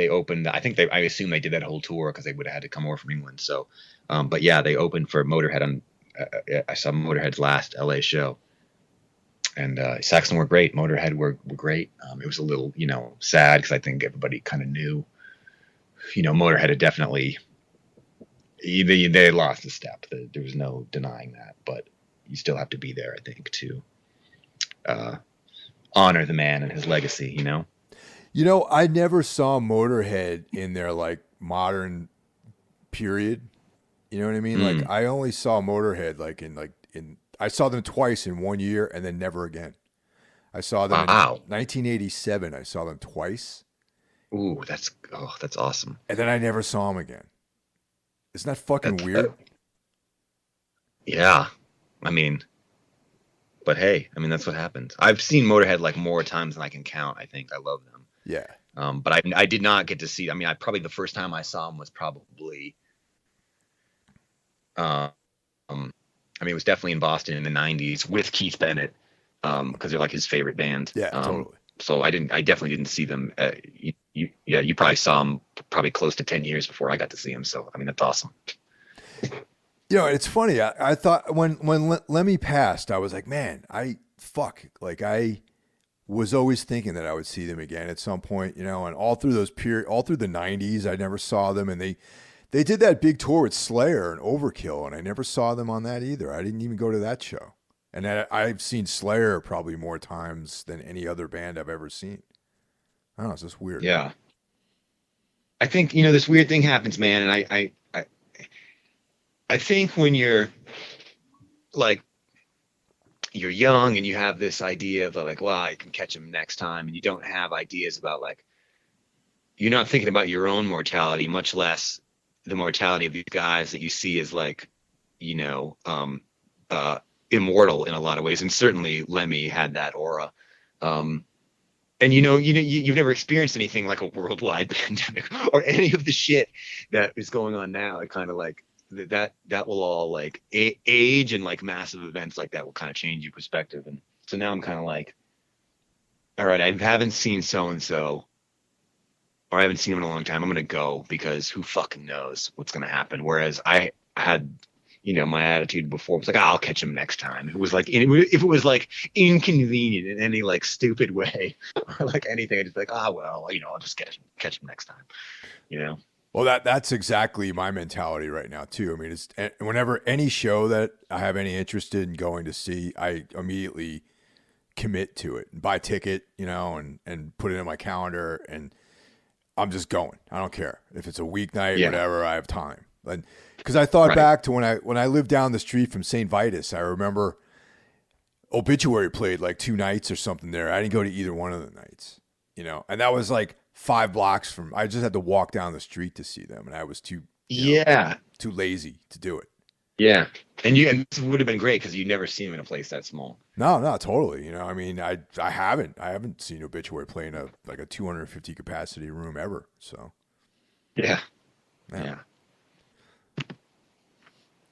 opened. I assume they did that whole tour because they would have had to come over from England. So, but yeah, they opened for Motorhead on. I saw Motorhead's last LA show, and Saxon were great. Motorhead were great. It was a little sad because I think everybody kind of knew. Motorhead had definitely they lost a step. There was no denying that, but you still have to be there, I think, to honor the man and his legacy, you know? You know, I never saw Motorhead in their like modern period. You know what I mean? Like Mm. I only saw Motorhead like in I saw them twice in 1 year and then never again. I saw them in Wow. 1987. I saw them twice, Ooh, that's awesome. and then I never saw them again. Isn't that fucking That, weird? yeah. I mean, but hey, I mean, that's what happens. I've seen Motorhead like more times than I can count. I think I love them. Yeah. But I did not get to see. I mean, I probably the first time I saw them was probably, um, I mean, it was definitely in Boston in the '90s with Keith Bennet, because they're like his favorite band. Yeah, totally. So I definitely didn't see them. You probably saw them probably close to 10 years before I got to see them. So I mean, that's awesome. You know, it's funny. I thought when Lemmy passed, I was like, man, like I was always thinking that I would see them again at some point. You know, and all through all through the '90s, I never saw them, and they did that big tour with Slayer and Overkill, and I never saw them on that either. I didn't even go to that show, and I've seen Slayer probably more times than any other band I've ever seen. I don't know, it's just weird. Yeah. I think, you know, this weird thing happens, man. And I think when you're like, you're young and you have this idea of like, well, I can catch him next time. And you don't have ideas about like, you're not thinking about your own mortality, much less the mortality of these guys that you see as like, you know, immortal in a lot of ways. And certainly Lemmy had that aura. And you've never experienced anything like a worldwide pandemic or any of the shit that is going on now. It kind of like that will all like age, and like massive events like that will kind of change your perspective. And so now I'm kind of like, all right, I haven't seen so and so, or I haven't seen him in a long time. I'm gonna go because who fucking knows what's gonna happen. Whereas I had, you know, my attitude before was like, I'll catch him next time. It was like, if it was like inconvenient in any like stupid way or like anything, I'd just be like, well, you know, I'll just catch him next time, you know? Well, that's exactly my mentality right now too. I mean, it's whenever any show that I have any interest in going to see, I immediately commit to it and buy a ticket, you know, and put it in my calendar, and I'm just going. I don't care if it's a weeknight, whatever. I have time. And because I thought back to when I lived down the street from St. Vitus, I remember Obituary played like 2 nights or something there. I didn't go to either one of the nights, you know, and that was like 5 blocks from. I just had to walk down the street to see them, and I was too too lazy to do it. Yeah, and this would have been great because you never see him in a place that small. No, totally. You know, I mean, I haven't seen Obituary play in a 250 capacity room ever. So yeah.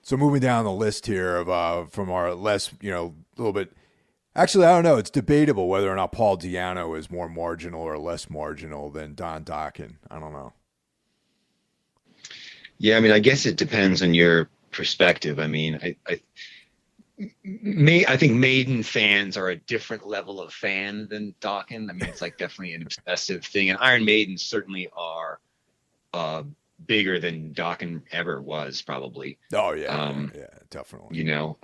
So moving down the list here of from our less, you know, a little bit. Actually, I don't know. It's debatable whether or not Paul Di'Anno is more marginal or less marginal than Don Dokken. I don't know. Yeah, I mean, I guess it depends on your perspective. I mean, I think Maiden fans are a different level of fan than Dokken. I mean, it's like definitely an obsessive thing, and Iron Maiden certainly are bigger than Dokken ever was, probably. Oh yeah, yeah, definitely. You know,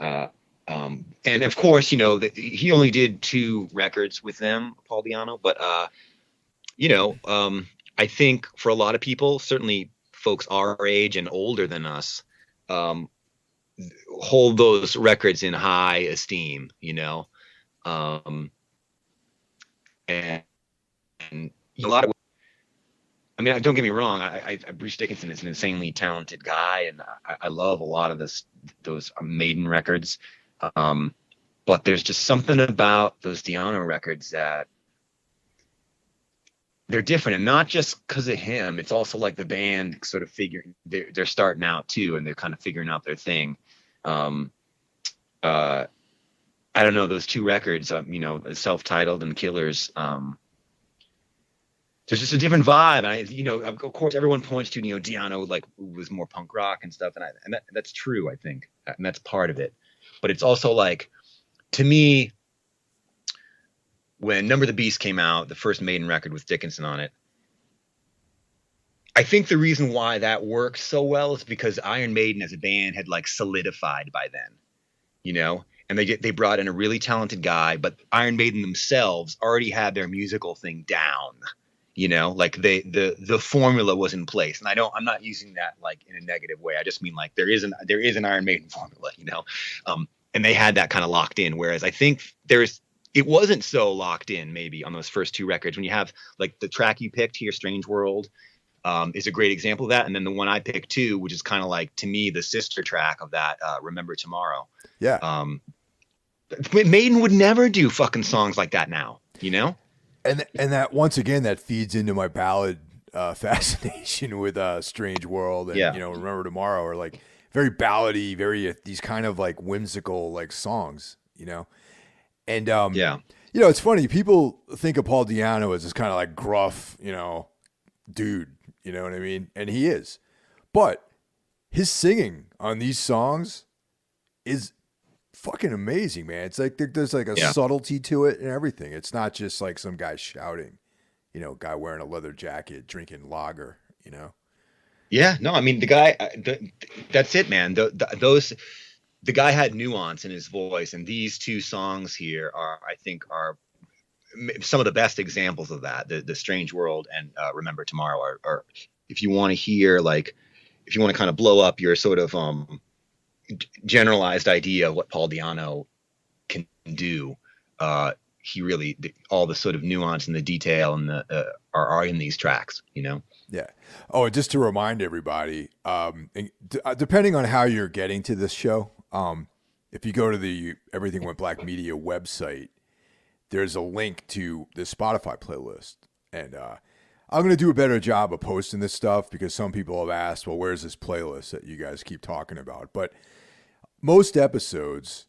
and of course, you know, he only did 2 records with them, Paul Di'Anno, but you know, I think for a lot of people, certainly folks our age and older than us, hold those records in high esteem, you know, and a lot of. I mean, don't get me wrong. Bruce Dickinson is an insanely talented guy, and I love a lot of those Maiden records. But there's just something about those Di'Anno records that they're different, and not just because of him. It's also like the band sort of they're starting out too, and they're kind of figuring out their thing. I don't know, those 2 records, you know, self-titled and Killers. There's just a different vibe. You know, of course, everyone points to, you know, Di'Anno like was more punk rock and stuff, and that's true, I think, and that's part of it. But it's also like, to me, when Number of the Beast came out, the first Maiden record with Dickinson on it, I think the reason why that works so well is because Iron Maiden as a band had like solidified by then, you know, and they brought in a really talented guy, but Iron Maiden themselves already had their musical thing down. Like the formula was in place, and I'm not using that like in a negative way. I just mean like there is an Iron Maiden formula, and they had that kind of locked in. Whereas I think it wasn't so locked in maybe on those first two records. When you have like the track you picked here, Strange World, is a great example of that. And then the one I picked too, which is kind of like, to me, the sister track of that, Remember Tomorrow. Yeah. Maiden would never do fucking songs like that now, And that, once again, that feeds into my ballad fascination with Strange World and, Remember Tomorrow, are like very ballady, very these kind of like whimsical like songs, And, it's funny. People think of Paul Di'Anno as this kind of like gruff, dude, you know what I mean? And he is. But his singing on these songs is fucking amazing, man. It's like there's like a subtlety to it and everything. It's not just like some guy shouting, guy wearing a leather jacket, drinking lager, Yeah, no, I mean, the guy, that's it, man. The guy had nuance in his voice, and these two songs here I think are some of the best examples of that. The Strange World and Remember Tomorrow are if you want to hear, like, if you want to kind of blow up your sort of generalized idea of what Paul Di'Anno can do, he really, all the sort of nuance and the detail and the are in these tracks, Yeah. Oh, and just to remind everybody, depending on how you're getting to this show, if you go to the Everything Went Black Media website, there's a link to the Spotify playlist. And I'm going to do a better job of posting this stuff because some people have asked, well, where's this playlist that you guys keep talking about? But most episodes,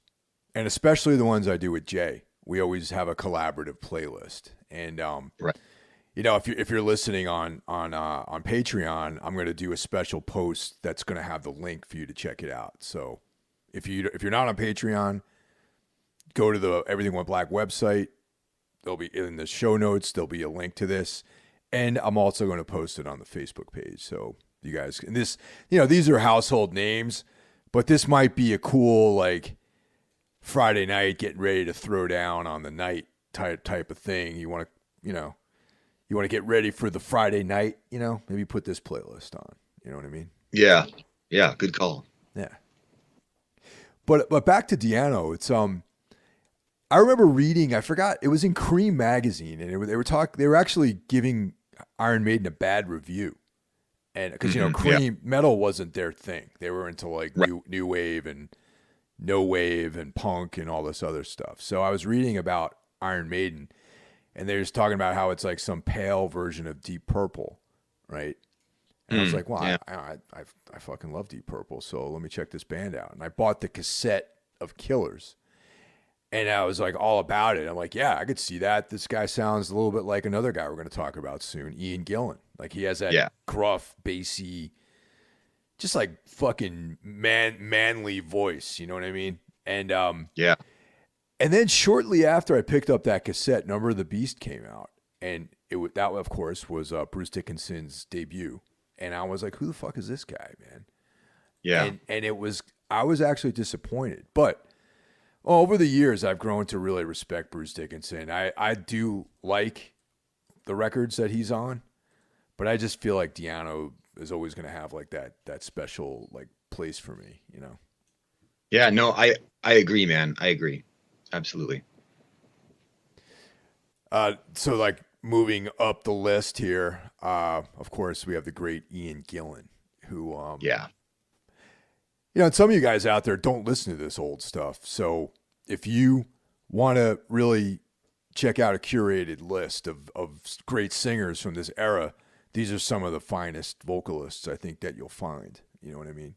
and especially the ones I do with Jay, we always have a collaborative playlist. And, right. If you're listening on Patreon, I'm going to do a special post that's going to have the link for you to check it out. So if you're not on Patreon, go to the Everything Went Black website. There'll be in the show notes. There'll be a link to this, and I'm also going to post it on the Facebook page. So you guys, and this, these are household names, but this might be a cool like Friday night getting ready to throw down on the night type of thing. You want to, you want to get ready for the Friday night, maybe put this playlist on. You know what I mean? Yeah. Yeah. Good call. Yeah. But back to Di'Anno, it's I remember reading, I forgot, it was in Cream magazine, and they were actually giving Iron Maiden a bad review. And because Cream metal wasn't their thing. They were into like new wave and no wave and punk and all this other stuff. So I was reading about Iron Maiden, and they're just talking about how it's like some pale version of Deep Purple, right? And I was like, well, yeah. I fucking love Deep Purple, so let me check this band out. And I bought the cassette of Killers, and I was like all about it. I'm like, yeah, I could see that. This guy sounds a little bit like another guy we're going to talk about soon, Ian Gillan. Like he has that gruff, bassy, just like fucking manly voice. You know what I mean? And yeah. And then shortly after I picked up that cassette, Number of the Beast came out, and that of course was Bruce Dickinson's debut. And I was like, who the fuck is this guy, man? Yeah. And I was actually disappointed. But over the years, I've grown to really respect Bruce Dickinson. I do like the records that he's on, but I just feel like Di'Anno is always going to have like that special like place for me, Yeah, no, I agree, man. I agree. Absolutely. So like moving up the list here, of course we have the great Ian Gillan, who and some of you guys out there don't listen to this old stuff. So if you want to really check out a curated list of great singers from this era, these are some of the finest vocalists I think that you'll find. You know what I mean?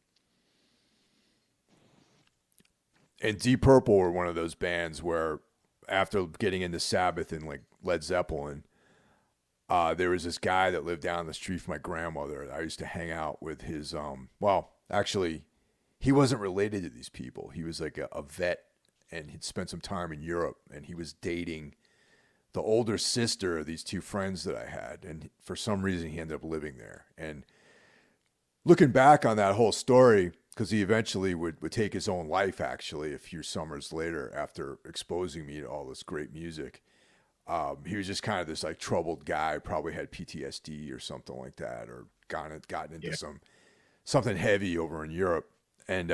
And Deep Purple were one of those bands where after getting into Sabbath and like Led Zeppelin, there was this guy that lived down the street from my grandmother. I used to hang out with his, actually, he wasn't related to these people. He was like a vet, and he'd spent some time in Europe, and he was dating the older sister of these two friends that I had. And for some reason, he ended up living there. And looking back on that whole story, because he eventually would take his own life, actually, a few summers later after exposing me to all this great music. He was just kind of this like troubled guy, probably had PTSD or something like that, or gotten into something heavy over in Europe. And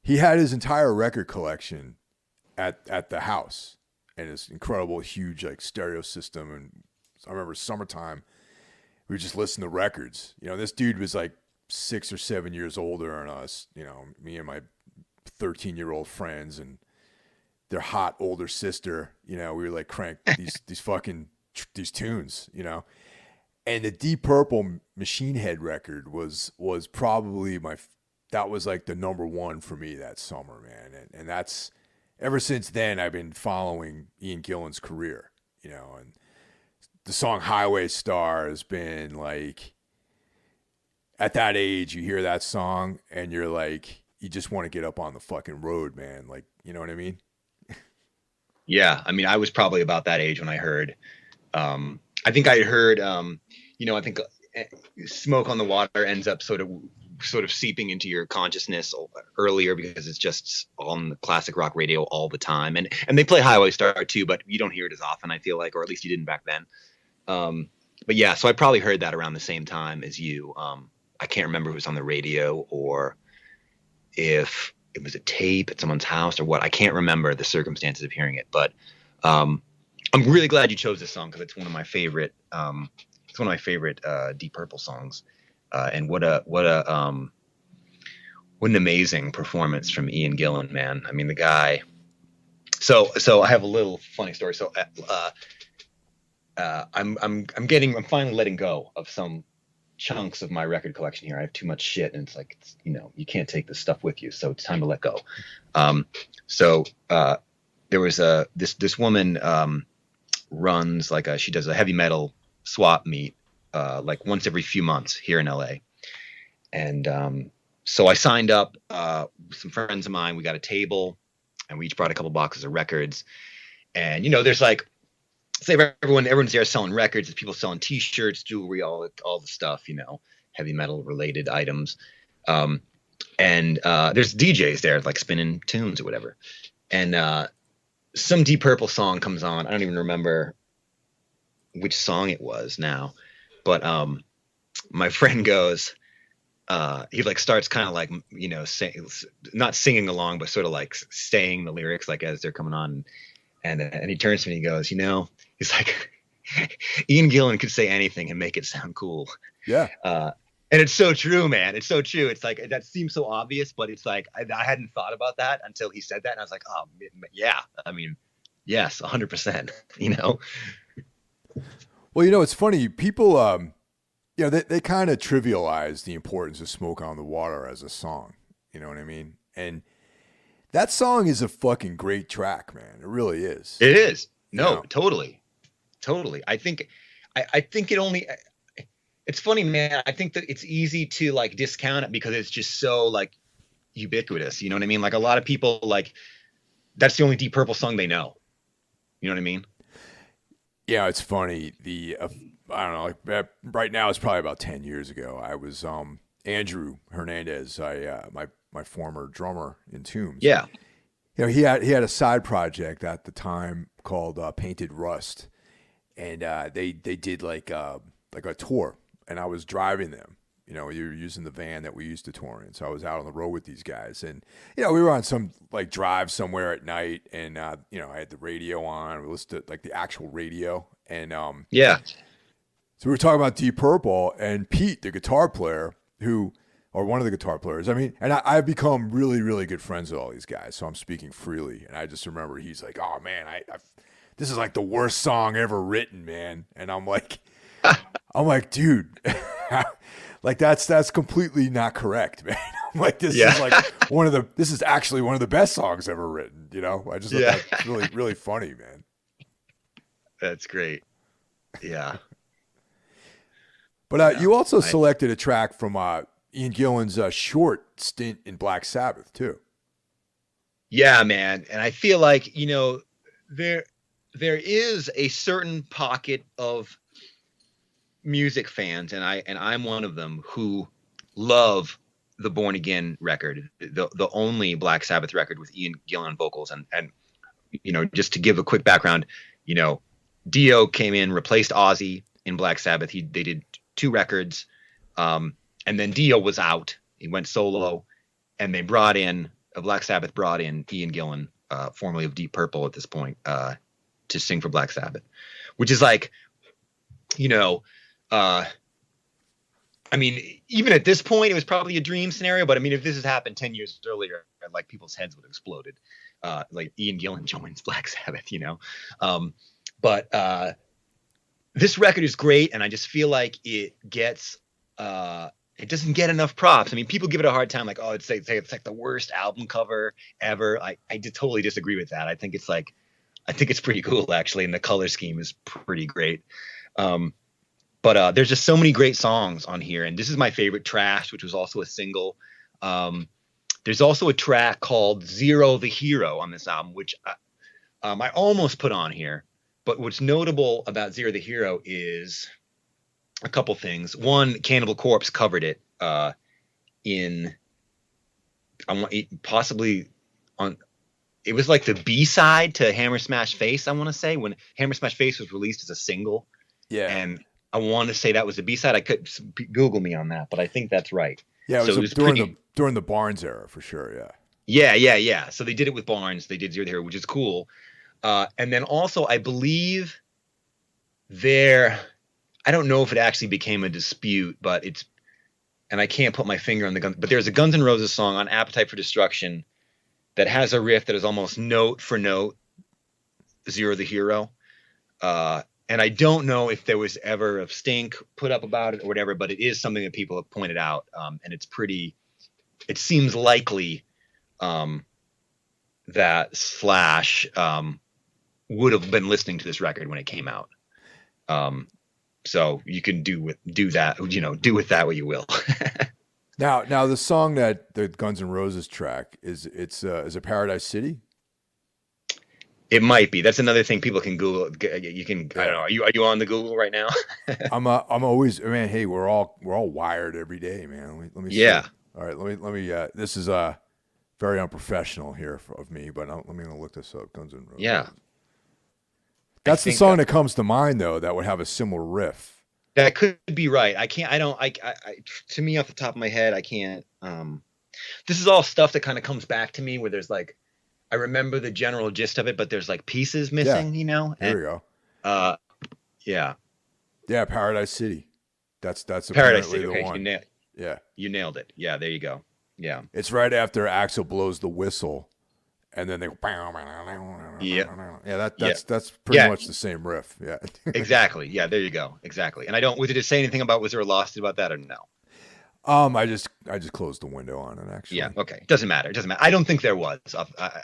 he had his entire record collection at the house, and his incredible huge like stereo system. And I remember summertime, we would just listen to records. You know, this dude was like 6 or 7 years older than us, you know, me and my 13-year-old friends and their hot older sister, you know, we were like crank these fucking these tunes, you know. And the Deep Purple Machine Head record was probably that was like the number one for me that summer, man. And that's, ever since then I've been following Ian Gillan's career, you know, and the song Highway Star has been like, at that age, you hear that song and you're like, you just want to get up on the fucking road, man. Like, you know what I mean? Yeah. I mean, I was probably about that age when I heard, I think I heard, you know, I think Smoke on the Water ends up sort of seeping into your consciousness earlier because it's just on the classic rock radio all the time. And they play Highway Star too, but you don't hear it as often, I feel like, or at least you didn't back then. But yeah, so I probably heard that around the same time as you. I can't remember if it was on the radio or if it was a tape at someone's house or what. I can't remember the circumstances of hearing it, but I'm really glad you chose this song because it's one of my favorite. It's one of my favorite Deep Purple songs, and what an amazing performance from Ian Gillan, man. I mean, the guy. So I have a little funny story. So I'm finally letting go of some chunks of my record collection here. I have too much shit, and it's like, you know, you can't take this stuff with you, so it's time to let go. There was this woman runs like she does a heavy metal swap meet like once every few months here in LA, and so I signed up with some friends of mine. We got a table, and we each brought a couple boxes of records, and you know, there's like, say everyone's there selling records. There's people selling T-shirts, jewelry, all the stuff, you know, heavy metal related items. And there's DJs there like spinning tunes or whatever. And some Deep Purple song comes on. I don't even remember which song it was now, but my friend goes, he like starts kind of like, you know, not singing along, but sort of like saying the lyrics like as they're coming on. And he turns to me and he goes, you know, he's like, Ian Gillan could say anything and make it sound cool. Yeah. And it's so true, man. It's so true. It's like, that seems so obvious, but it's like, I hadn't thought about that until he said that. And I was like, oh, yeah. I mean, yes, 100%, you know? Well, you know, it's funny. People, you know, they kind of trivialize the importance of Smoke on the Water as a song. You know what I mean? And that song is a fucking great track, man. It really is. It is. No, Yeah. Totally. I think it only, it's funny, man. I think that it's easy to like discount it because it's just so like ubiquitous. You know what I mean? Like a lot of people, like, that's the only Deep Purple song they know. You know what I mean? Yeah, it's funny. I don't know, like right now it's probably about 10 years ago. I was Andrew Hernandez, my former drummer in Tombs. Yeah. You know, he had a side project at the time called Painted Rust, and they did like a tour, and I was driving them. You know, you were using the van that we used to tour in, so I was out on the road with these guys, and you know, we were on some like drive somewhere at night, and you know, I had the radio on. We listened to like the actual radio, and Yeah. so we were talking about Deep Purple, and Pete, the guitar player, or one of the guitar players. I mean, and I've become really, really good friends with all these guys, so I'm speaking freely. And I just remember he's like, "Oh man, this is like the worst song ever written, man." And I'm like, dude, like that's completely not correct, man. I'm like, this is like this is actually one of the best songs ever written. You know, I just thought that's really, really funny, man. That's great. Yeah. But you also selected a track from Ian Gillan's short stint in Black Sabbath too. Yeah, man. And I feel like, you know, there is a certain pocket of music fans, and I'm one of them, who love the Born Again record, the only Black Sabbath record with Ian Gillan on vocals. And just to give a quick background, Dio came in, replaced Ozzy in Black Sabbath. They did 2 records, and then Dio was out. He went solo, and Black Sabbath brought in Ian Gillan, formerly of Deep Purple at this point, to sing for Black Sabbath, which is like, even at this point, it was probably a dream scenario. But if this has happened 10 years earlier, like people's heads would have exploded. Like Ian Gillan joins Black Sabbath, But this record is great, and I just feel like it doesn't get enough props. People give it a hard time, like, oh, it's like the worst album cover ever. I totally disagree with that. I think it's pretty cool, actually, and the color scheme is pretty great. But there's just so many great songs on here, and this is my favorite, Trash, which was also a single. There's also a track called Zero the Hero on this album, which I almost put on here. But what's notable about Zero the Hero is a couple things. One, Cannibal Corpse covered it possibly on. It was like the B-side to Hammer Smash Face, I want to say, when Hammer Smash Face was released as a single. Yeah. And I want to say that was the B-side. I could Google me on that, but I think that's right. Yeah, it was during the Barnes era for sure. Yeah. So they did it with Barnes. They did Zero the Hero, which is cool. And then also, I believe I don't know if it actually became a dispute, but and I can't put my finger on the gun, but there's a Guns N' Roses song on Appetite for Destruction that has a riff that is almost note for note Zero the Hero. And I don't know if there was ever a stink put up about it or whatever, but it is something that people have pointed out. And it seems likely that Slash would have been listening to this record when it came out. So you can do with that what you will. Now the song that the Guns N' Roses track is it Paradise City? It might be. That's another thing people can Google. You can. Yeah. I don't know. Are you on the Google right now? I'm always, man. Hey, we're all wired every day, man. Let me see. Yeah. All right. Let me. This is very unprofessional here of me, but let me look this up. Guns N' Roses. Yeah. That's the song that comes to mind, though. That would have a similar riff. That could be right. I can't. I don't. To me, off the top of my head, I can't. This is all stuff that kind of comes back to me, where there's like, I remember the general gist of it, but there's like pieces missing, There we go. Yeah. Yeah, Paradise City. That's Paradise City. The Okay, one. You nailed it. Yeah, there you go. Yeah. It's right after Axel blows the whistle, and then they. Yeah, that's pretty much the same riff. Yeah. Exactly. Yeah, there you go. Exactly. And did it say anything about, was there a lawsuit about that or no? I just closed the window on it, actually. Yeah. Okay. Doesn't matter. I don't think there was.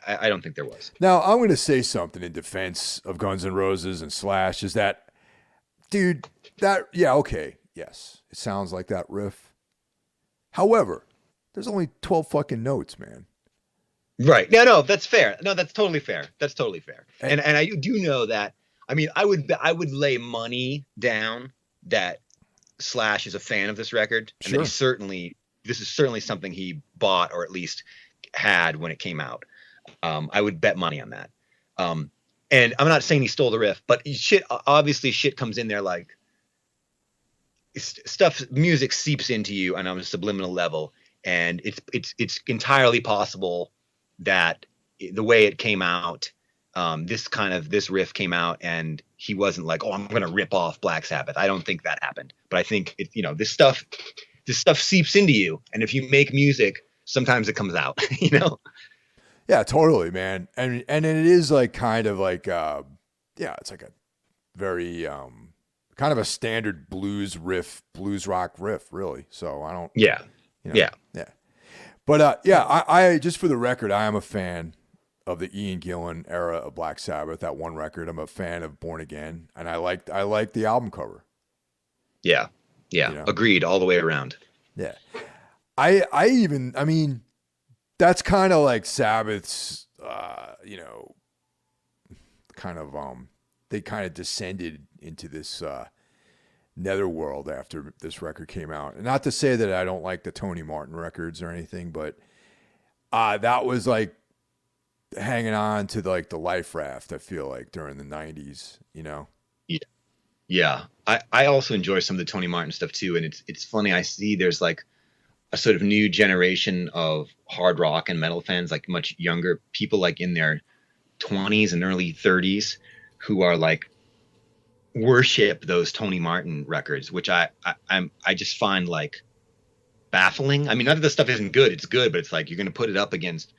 I don't think there was. Now, I'm going to say something in defense of Guns N' Roses and Slash is that, dude, okay. Yes. It sounds like that riff. However, there's only 12 fucking notes, man. Right. No, that's fair. No, that's totally fair. And I do know that, I would lay money down that Slash is a fan of this record, and that this is certainly something he bought or at least had when it came out. I would bet money on that. And I'm not saying he stole the riff, but obviously shit comes in there, like music seeps into you on a subliminal level, and it's entirely possible that the way it came out, this riff came out and he wasn't like, oh, I'm going to rip off Black Sabbath. I don't think that happened, but I think this stuff seeps into you. And if you make music, sometimes it comes out, Yeah, totally, man. And it is like kind of like, it's like a very, kind of a standard blues rock riff, really. So I don't, yeah. But I just for the record, I am a fan of the Ian Gillan era of Black Sabbath. That one record, I'm a fan of Born Again, and I like the album cover. Yeah, agreed all the way around. Yeah, that's kind of like Sabbath's, kind of they kind of descended into this netherworld after this record came out. And not to say that I don't like the Tony Martin records or anything, but that was like hanging on to like the life raft, I feel like, during the 90s, you know? Yeah. Yeah. I also enjoy some of the Tony Martin stuff too. And it's funny. I see there's like a sort of new generation of hard rock and metal fans, like much younger people, like in their 20s and early 30s, who are like worship those Tony Martin records, which I just find like baffling. I mean, none of this stuff isn't good. It's good, but it's like you're going to put it up against.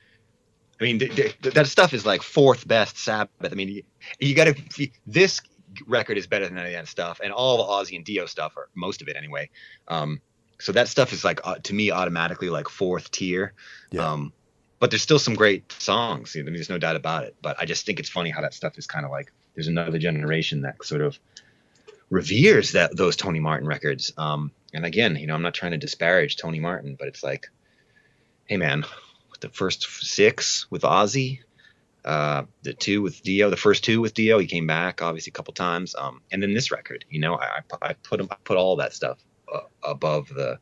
I mean, that stuff is like fourth best Sabbath. I mean, you got to. This record is better than any of that stuff, and all the Ozzy and Dio stuff, or most of it anyway. So that stuff is like to me automatically like fourth tier. Yeah. But there's still some great songs. I mean, there's no doubt about it. But I just think it's funny how that stuff is kind of like there's another generation that sort of reveres those Tony Martin records. And again, I'm not trying to disparage Tony Martin, but it's like, hey man, the first 6 with Ozzy, the 2 with Dio, the first 2 with Dio, he came back obviously a couple times. And then this record, I put all that stuff above the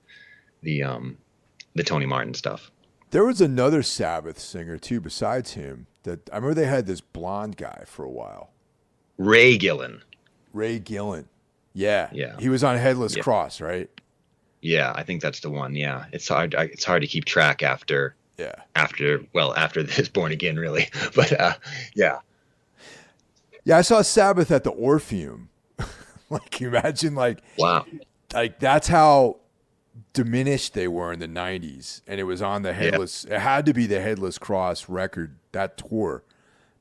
Tony Martin stuff. There was another Sabbath singer too besides him that I remember they had this blonde guy for a while. Ray Gillen. Yeah. Yeah. He was on Headless Cross, right? Yeah, I think that's the one. Yeah. It's hard to keep track after this Born Again, really. But yeah. Yeah, I saw Sabbath at the Orpheum. Like, imagine wow. Like that's how diminished they were in the 90s, and it was on the Headless. It had to be the Headless Cross record, that tour,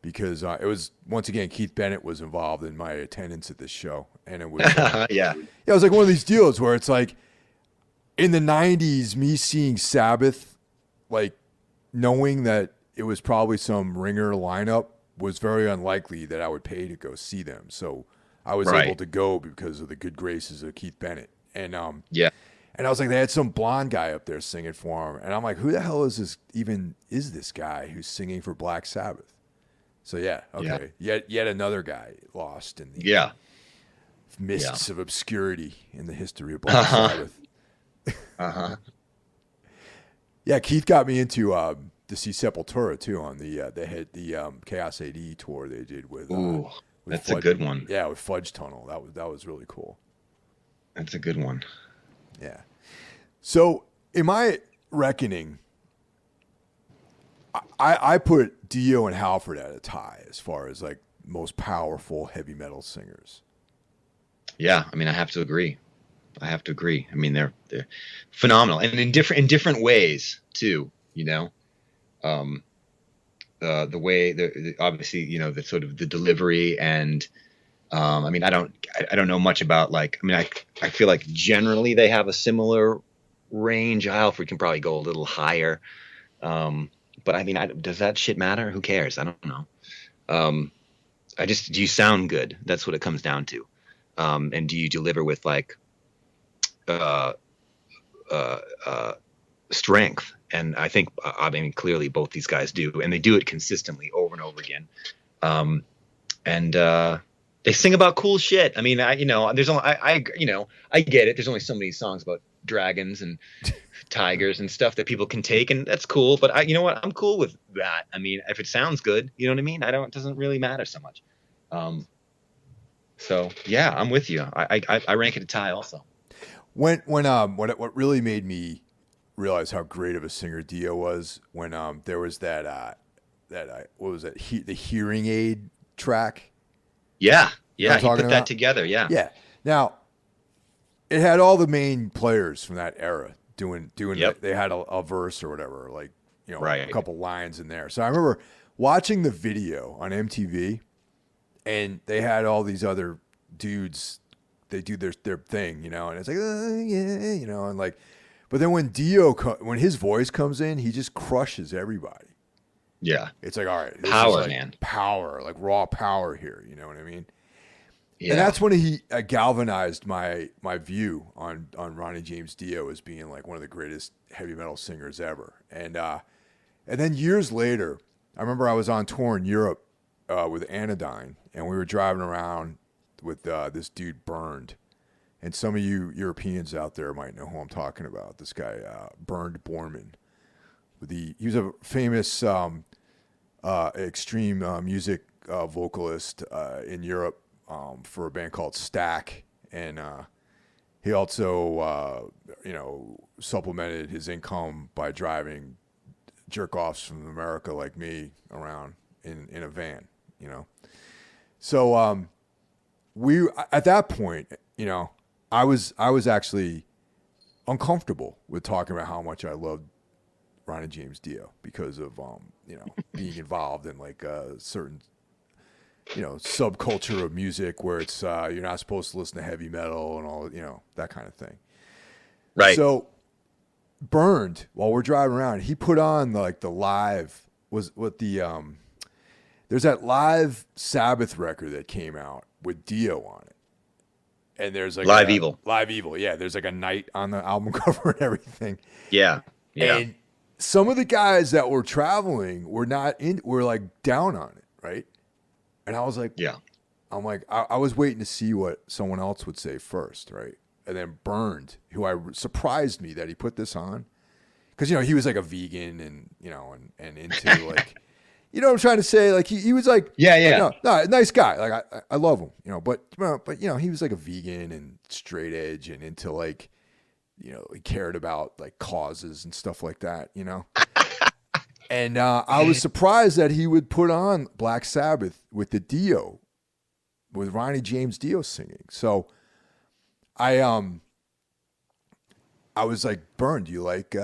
because it was, once again, Keith Bennet was involved in my attendance at this show, and it was yeah, it was like one of these deals where it's like in the 90s, me seeing Sabbath, like knowing that it was probably some ringer lineup, was very unlikely that I would pay to go see them. So I was able to go because of the good graces of Keith Bennet. And and I was like, they had some blonde guy up there singing for him, and I'm like, who the hell is this guy who's singing for Black Sabbath? So yet another guy lost in the mists of obscurity in the history of Black Sabbath. Yeah, Keith got me into to see Sepultura too on the Chaos AD tour they did with. Ooh, that's Fudge, a good one. Yeah, with Fudge Tunnel. That was really cool. That's a good one. Yeah. So in my reckoning, I put Dio and Halford at a tie as far as like most powerful heavy metal singers. Yeah, I mean, I have to agree. I mean, they're phenomenal, and in different ways too. The way obviously the sort of the delivery and. I mean, I don't know much about I feel like generally they have a similar range. Halford can probably go a little higher. But I mean, does that shit matter? Who cares? I don't know. Do you sound good? That's what it comes down to. And do you deliver with strength? And I think, clearly both these guys do, and they do it consistently over and over again. They sing about cool shit. I mean, I get it. There's only so many songs about dragons and tigers and stuff that people can take, and that's cool. But you know what? I'm cool with that. I mean, if it sounds good, you know what I mean? It doesn't really matter so much. So yeah, I'm with you. I rank it a tie also. What really made me realize how great of a singer Dio was when there was that what was it? The hearing aid track. Yeah, he put about that together. Yeah. Yeah. Now, it had all the main players from that era doing. Yep. They had a verse or whatever, right. a couple lines in there. So I remember watching the video on MTV, and they had all these other dudes. They do their thing, and it's like, and like, but then when when his voice comes in, he just crushes everybody. Yeah. It's like, all right. Power, man. Power, like raw power here. You know what I mean? Yeah. And that's when he galvanized my view on Ronnie James Dio as being like one of the greatest heavy metal singers ever. And then years later, I remember I was on tour in Europe with Anodyne, and we were driving around with this dude Burned. and some of you Europeans out there might know who I'm talking about. This guy, Bernd Bormann. He was a famous extreme music vocalist in Europe for a band called Stack, and he also supplemented his income by driving jerk-offs from America like me around in a van, So we at that point, I was actually uncomfortable with talking about how much I loved Ronnie James Dio because of being involved in like a certain subculture of music where it's you're not supposed to listen to heavy metal and all that kind of thing. Right. So Burned, while we're driving around, he put on like the live was what the there's that live Sabbath record that came out with Dio on it. And there's like Live Evil. Live Evil, yeah. There's like a knight on the album cover and everything. Yeah. Yeah. And some of the guys that were traveling were like down on it, right? And I was like, yeah. I'm like, I was waiting to see what someone else would say first, right? And then Burned, surprised me that he put this on. Because, he was like a vegan and, and into like, what I'm trying to say? Like he was like, yeah. No, nice guy. Like I love him, but he was like a vegan and straight edge and into like, he cared about like causes and stuff like that, And I was surprised that he would put on Black Sabbath with the Dio, with Ronnie James Dio singing. So I was like, Burn, do you like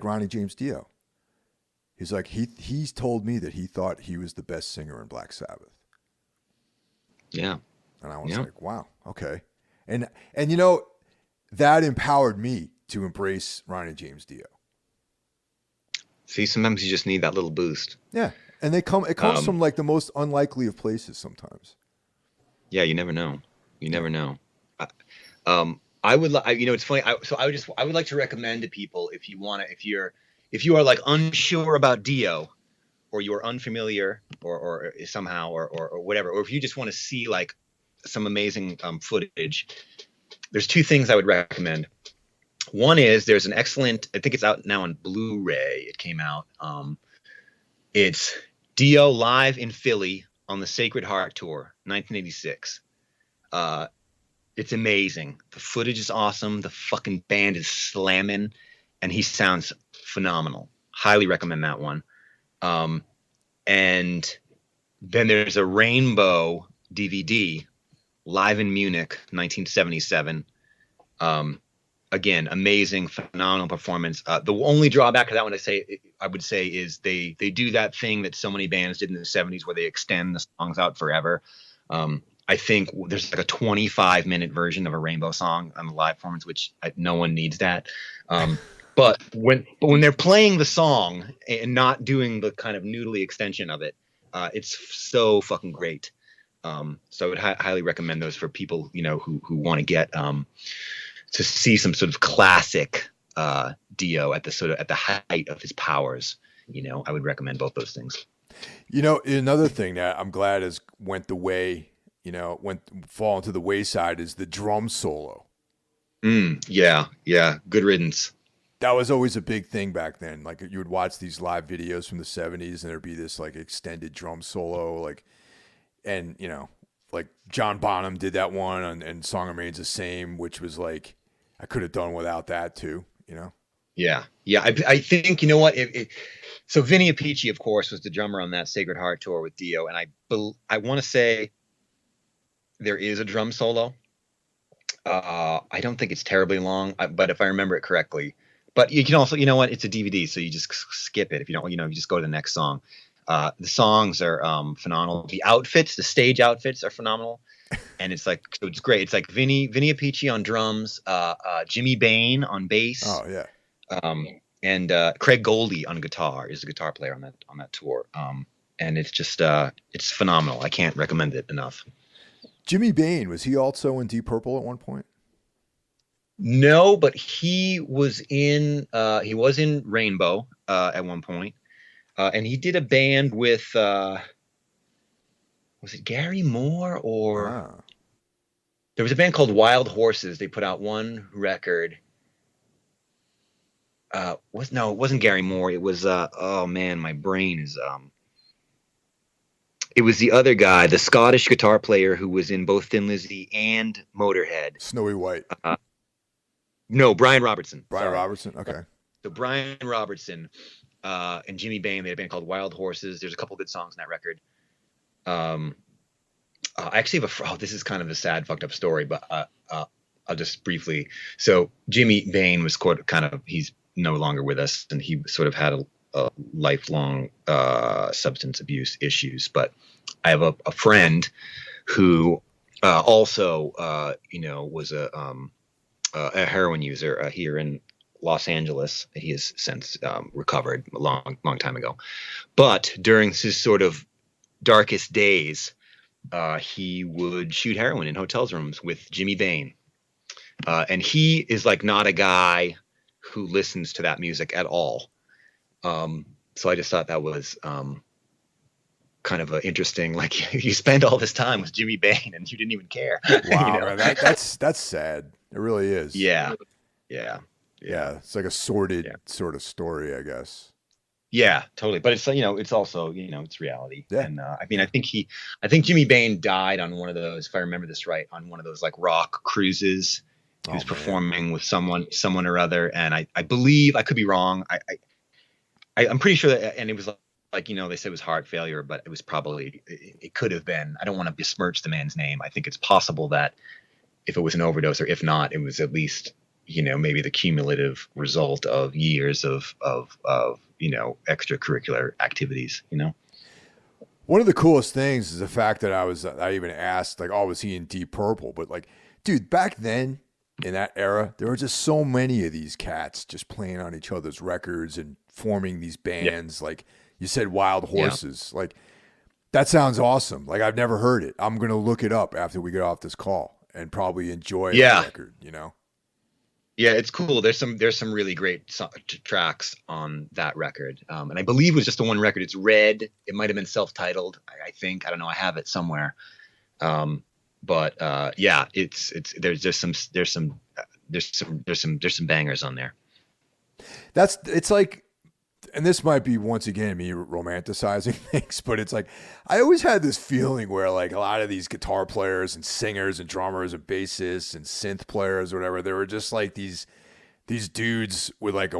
Ronnie James Dio? He's like, he's told me that he thought he was the best singer in Black Sabbath. Yeah. And I was like, wow, okay. And that empowered me to embrace Ronnie James Dio. See, sometimes you just need that little boost. Yeah. And it comes from like the most unlikely of places sometimes. Yeah, you never know. You never know. I would it's funny. I would like to recommend to people if you are like unsure about Dio, or you are unfamiliar or somehow or whatever, or if you just want to see like some amazing footage, there's two things I would recommend. One is there's an excellent, I think it's out now on Blu-ray. It came out. It's Dio live in Philly on the Sacred Heart tour, 1986. It's amazing. The footage is awesome. The fucking band is slamming, and he sounds phenomenal. Highly recommend that one. And then there's a Rainbow DVD, live in Munich, 1977. Again, amazing, phenomenal performance. The only drawback to that one I would say is they do that thing that so many bands did in the 70s where they extend the songs out forever. I think there's like a 25-minute version of a Rainbow song on the live performance, which no one needs that. But when they're playing the song and not doing the kind of noodly extension of it, it's so fucking great. So I would highly recommend those for people who want to get to see some sort of classic Dio at the height of his powers. I would recommend both those things. Another thing that I'm glad went the way, fall into the wayside is the drum solo. Yeah. Good riddance. That was always a big thing back then. Like you would watch these live videos from the 70s and there'd be this like extended drum solo, like, and like John Bonham did that one and Song Remains the Same, which was like, I could have done without that too, Yeah. I think, you know what? So Vinny Appice, of course, was the drummer on that Sacred Heart tour with Dio. And I want to say there is a drum solo. I don't think it's terribly long, but if I remember it correctly, but you can also, it's a DVD, so you just skip it. If you don't, you just go to the next song. The songs are phenomenal. The outfits, the stage outfits are phenomenal. And it's great. It's like Vinny Appice on drums, Jimmy Bain on bass. Oh yeah. And Craig Goldie on guitar is the guitar player on that tour. And it's just it's phenomenal. I can't recommend it enough. Jimmy Bain, was he also in Deep Purple at one point? No, but he was in Rainbow at one point. And he did a band with was it Gary Moore or There was a band called Wild Horses. They put out one record. It wasn't Gary Moore. It was oh man, my brain is it was the other guy, the Scottish guitar player who was in both Thin Lizzy and Motorhead. Snowy White. No, Brian Robertson. Brian Robertson. Okay. So Brian Robertson and Jimmy Bain, they had a band called Wild Horses. There's a couple good songs on that record. I actually have this is kind of a sad, fucked up story, but I'll just briefly. So Jimmy Bain was he's no longer with us, and he sort of had a lifelong substance abuse issues. But I have a friend who also, was a heroin user here in Los Angeles. He has since recovered a long time ago. But during his sort of darkest days, he would shoot heroin in hotels rooms with Jimmy Bain. And he is like not a guy who listens to that music at all. So I just thought that was kind of an interesting, like, you spend all this time with Jimmy Bain and you didn't even care. Wow, man, that's sad. It really is. Yeah. It's like a sordid sort of story, I guess. Yeah, totally. But it's, it's also, it's reality. Yeah. And I think Jimmy Bain died on one of those, if I remember this right, on one of those like rock cruises. He was performing with someone or other. And I believe, I could be wrong. I'm pretty sure that, and it was like, they said it was heart failure, but it was probably, it could have been. I don't want to besmirch the man's name. I think it's possible that if it was an overdose, or if not, it was at least, maybe the cumulative result of years of extracurricular activities, One of the coolest things is the fact that I even asked, like, oh, was he in Deep Purple? But like, dude, back then in that era, there were just so many of these cats just playing on each other's records and forming these bands. Like you said, Wild Horses. Like, that sounds awesome. Like, I've never heard it. I'm going to look it up after we get off this call and probably enjoy the record, Yeah, it's cool. There's some really great tracks on that record, and I believe it was just the one record. It's Red. It might have been self-titled. I think. I don't know. I have it somewhere. But it's there's some bangers on there. It's like, and this might be once again me romanticizing things, but it's like I always had this feeling where like a lot of these guitar players and singers and drummers and bassists and synth players or whatever, they were just like these dudes with like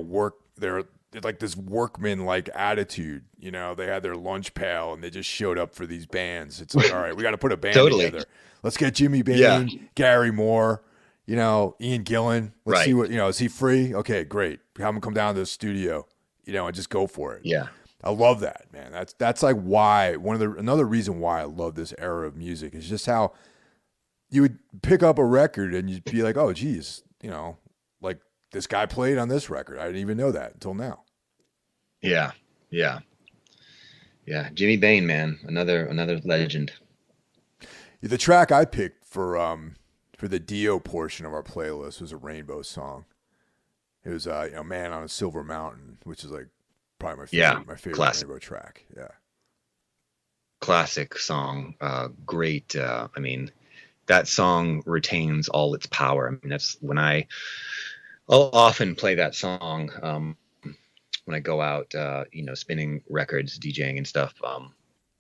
they're like this workman like attitude, they had their lunch pail and they just showed up for these bands. It's like, all right, we got to put a band together. Let's get Jimmy Bain, Gary Moore, Ian Gillan. Let's see what, is he free? Okay, great. Have him come down to the studio. And just go for it. Yeah. I love that, man. That's like why another reason why I love this era of music is just how you would pick up a record and you'd be like, oh, geez, like this guy played on this record. I didn't even know that until now. Yeah. Jimmy Bain, man, another legend. The track I picked for the Dio portion of our playlist was a Rainbow song. It was, Man on a Silver Mountain, which is like probably my favorite classic Rainbow track. Yeah. Classic song. Great. That song retains all its power. that's when I'll often play that song when I go out, spinning records, DJing and stuff.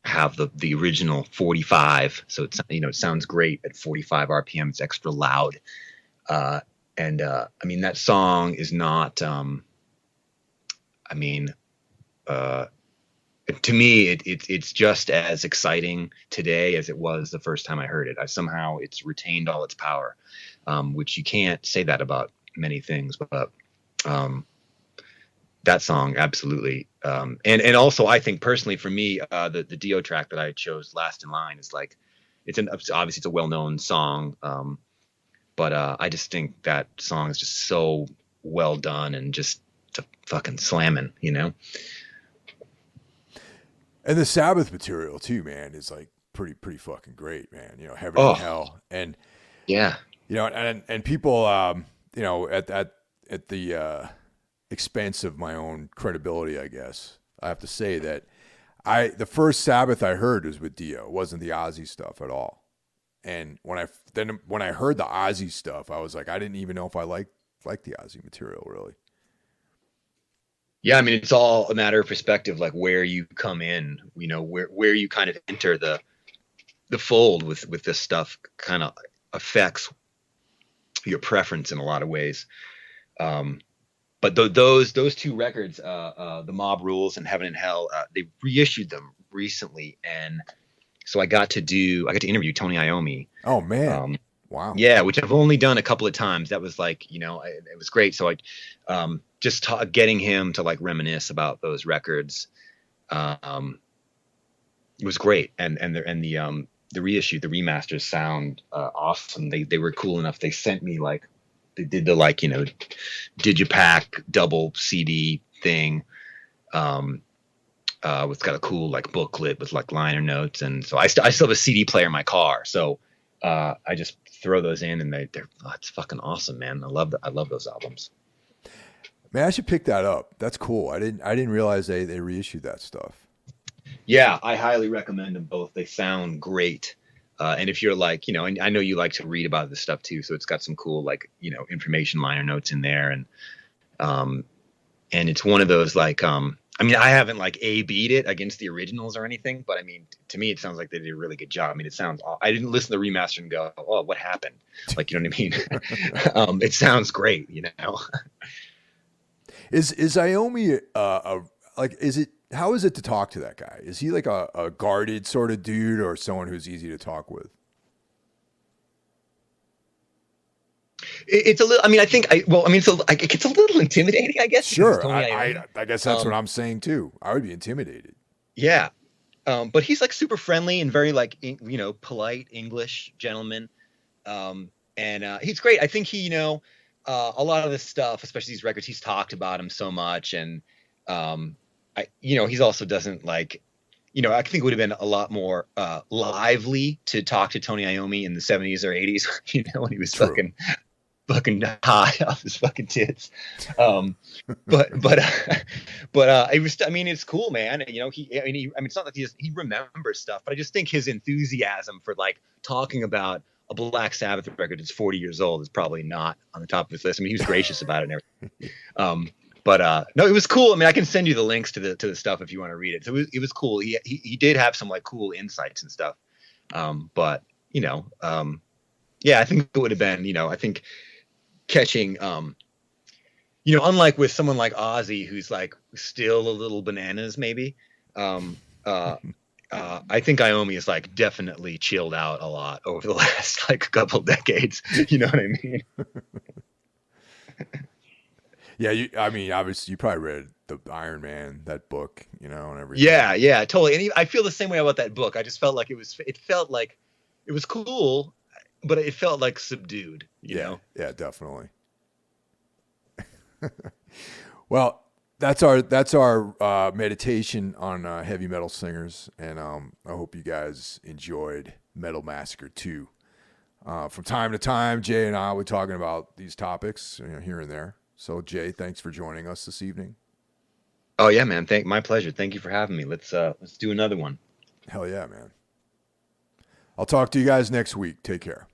Have the original 45. So it's, it sounds great at 45 RPM. It's extra loud. And that song is not, to me, it's just as exciting today as it was the first time I heard it. Somehow it's retained all its power, which you can't say that about many things, but that song, absolutely. And also, I think personally for me, the Dio track that I chose, Last in Line, is like, obviously it's a well-known song, but I just think that song is just so well done and just fucking slamming, And the Sabbath material too, man, is like pretty fucking great, man. Heaven and Hell, and and people, at the expense of my own credibility, I guess I have to say that the first Sabbath I heard was with Dio. It wasn't the Ozzy stuff at all. And when I heard the Ozzy stuff, I was like, I didn't even know if I liked the Ozzy material really. Yeah, I mean, it's all a matter of perspective, like where you come in, you know, where you kind of enter the fold with this stuff kind of affects your preference in a lot of ways. But those two records, The Mob Rules and Heaven and Hell, they reissued them recently, and so I got to interview Tony Iommi. Oh man. Wow. Yeah, which I've only done a couple of times. That was like, you know, it was great. So I just getting him to like reminisce about those records was great. And the reissue, the remasters sound awesome. They were cool enough. They sent me like, they did the like, you know, digipack double CD thing. It's got a cool like booklet with like liner notes, and so I still have a CD player in my car. So I just throw those in, and it's fucking awesome, man. I love those albums. Man, I should pick that up. That's cool. I didn't realize they reissued that stuff. Yeah, I highly recommend them both. They sound great. And if you're like, you know, and I know you like to read about this stuff too, so it's got some cool like, you know, information liner notes in there, and it's one of those like, I mean, I haven't like A/B'd it against the originals or anything, but I mean, to me, it sounds like they did a really good job. I mean, I didn't listen to the remaster and go, oh, what happened? Like, you know what I mean? It sounds great, you know? Is Iommi how is it to talk to that guy? Is he like a guarded sort of dude or someone who's easy to talk with? It's a little, I mean, it gets a little intimidating, I guess. Sure. I guess that's what I'm saying too. I would be intimidated. Yeah. But he's like super friendly and very like, you know, polite English gentleman. And he's great. I think he, you know, a lot of this stuff, especially these records, he's talked about him so much. And, you know, he's also doesn't like, you know, I think it would have been a lot more lively to talk to Tony Iommi in the 70s or 80s, you know, when he was fucking high off his fucking tits. But it was, I mean, it's cool, man. You know, it's not that he remembers stuff, but I just think his enthusiasm for like talking about a Black Sabbath record that's 40 years old is probably not on the top of his list. I mean, he was gracious about it and everything. But no, it was cool. I mean, I can send you the links to the stuff if you want to read it. So it was cool. He did have some like cool insights and stuff. But you know, yeah, I think it would have been, you know, I think catching, you know, unlike with someone like Ozzy, who's like still a little bananas, maybe. I think Iommi is like definitely chilled out a lot over the last like couple decades. You know what I mean? Yeah, I mean, obviously, you probably read the Iron Man, that book, you know, and everything. Yeah, totally. And I feel the same way about that book. I just felt like it felt like it was cool, but it felt like subdued, you know? Yeah, definitely. Well, that's our meditation on heavy metal singers, and I hope you guys enjoyed Metal Massacre 2. From time to time, Jay and I were talking about these topics, you know, here and there. So, Jay, thanks for joining us this evening. Oh yeah, man. My pleasure. Thank you for having me. Let's do another one. Hell yeah, man. I'll talk to you guys next week. Take care.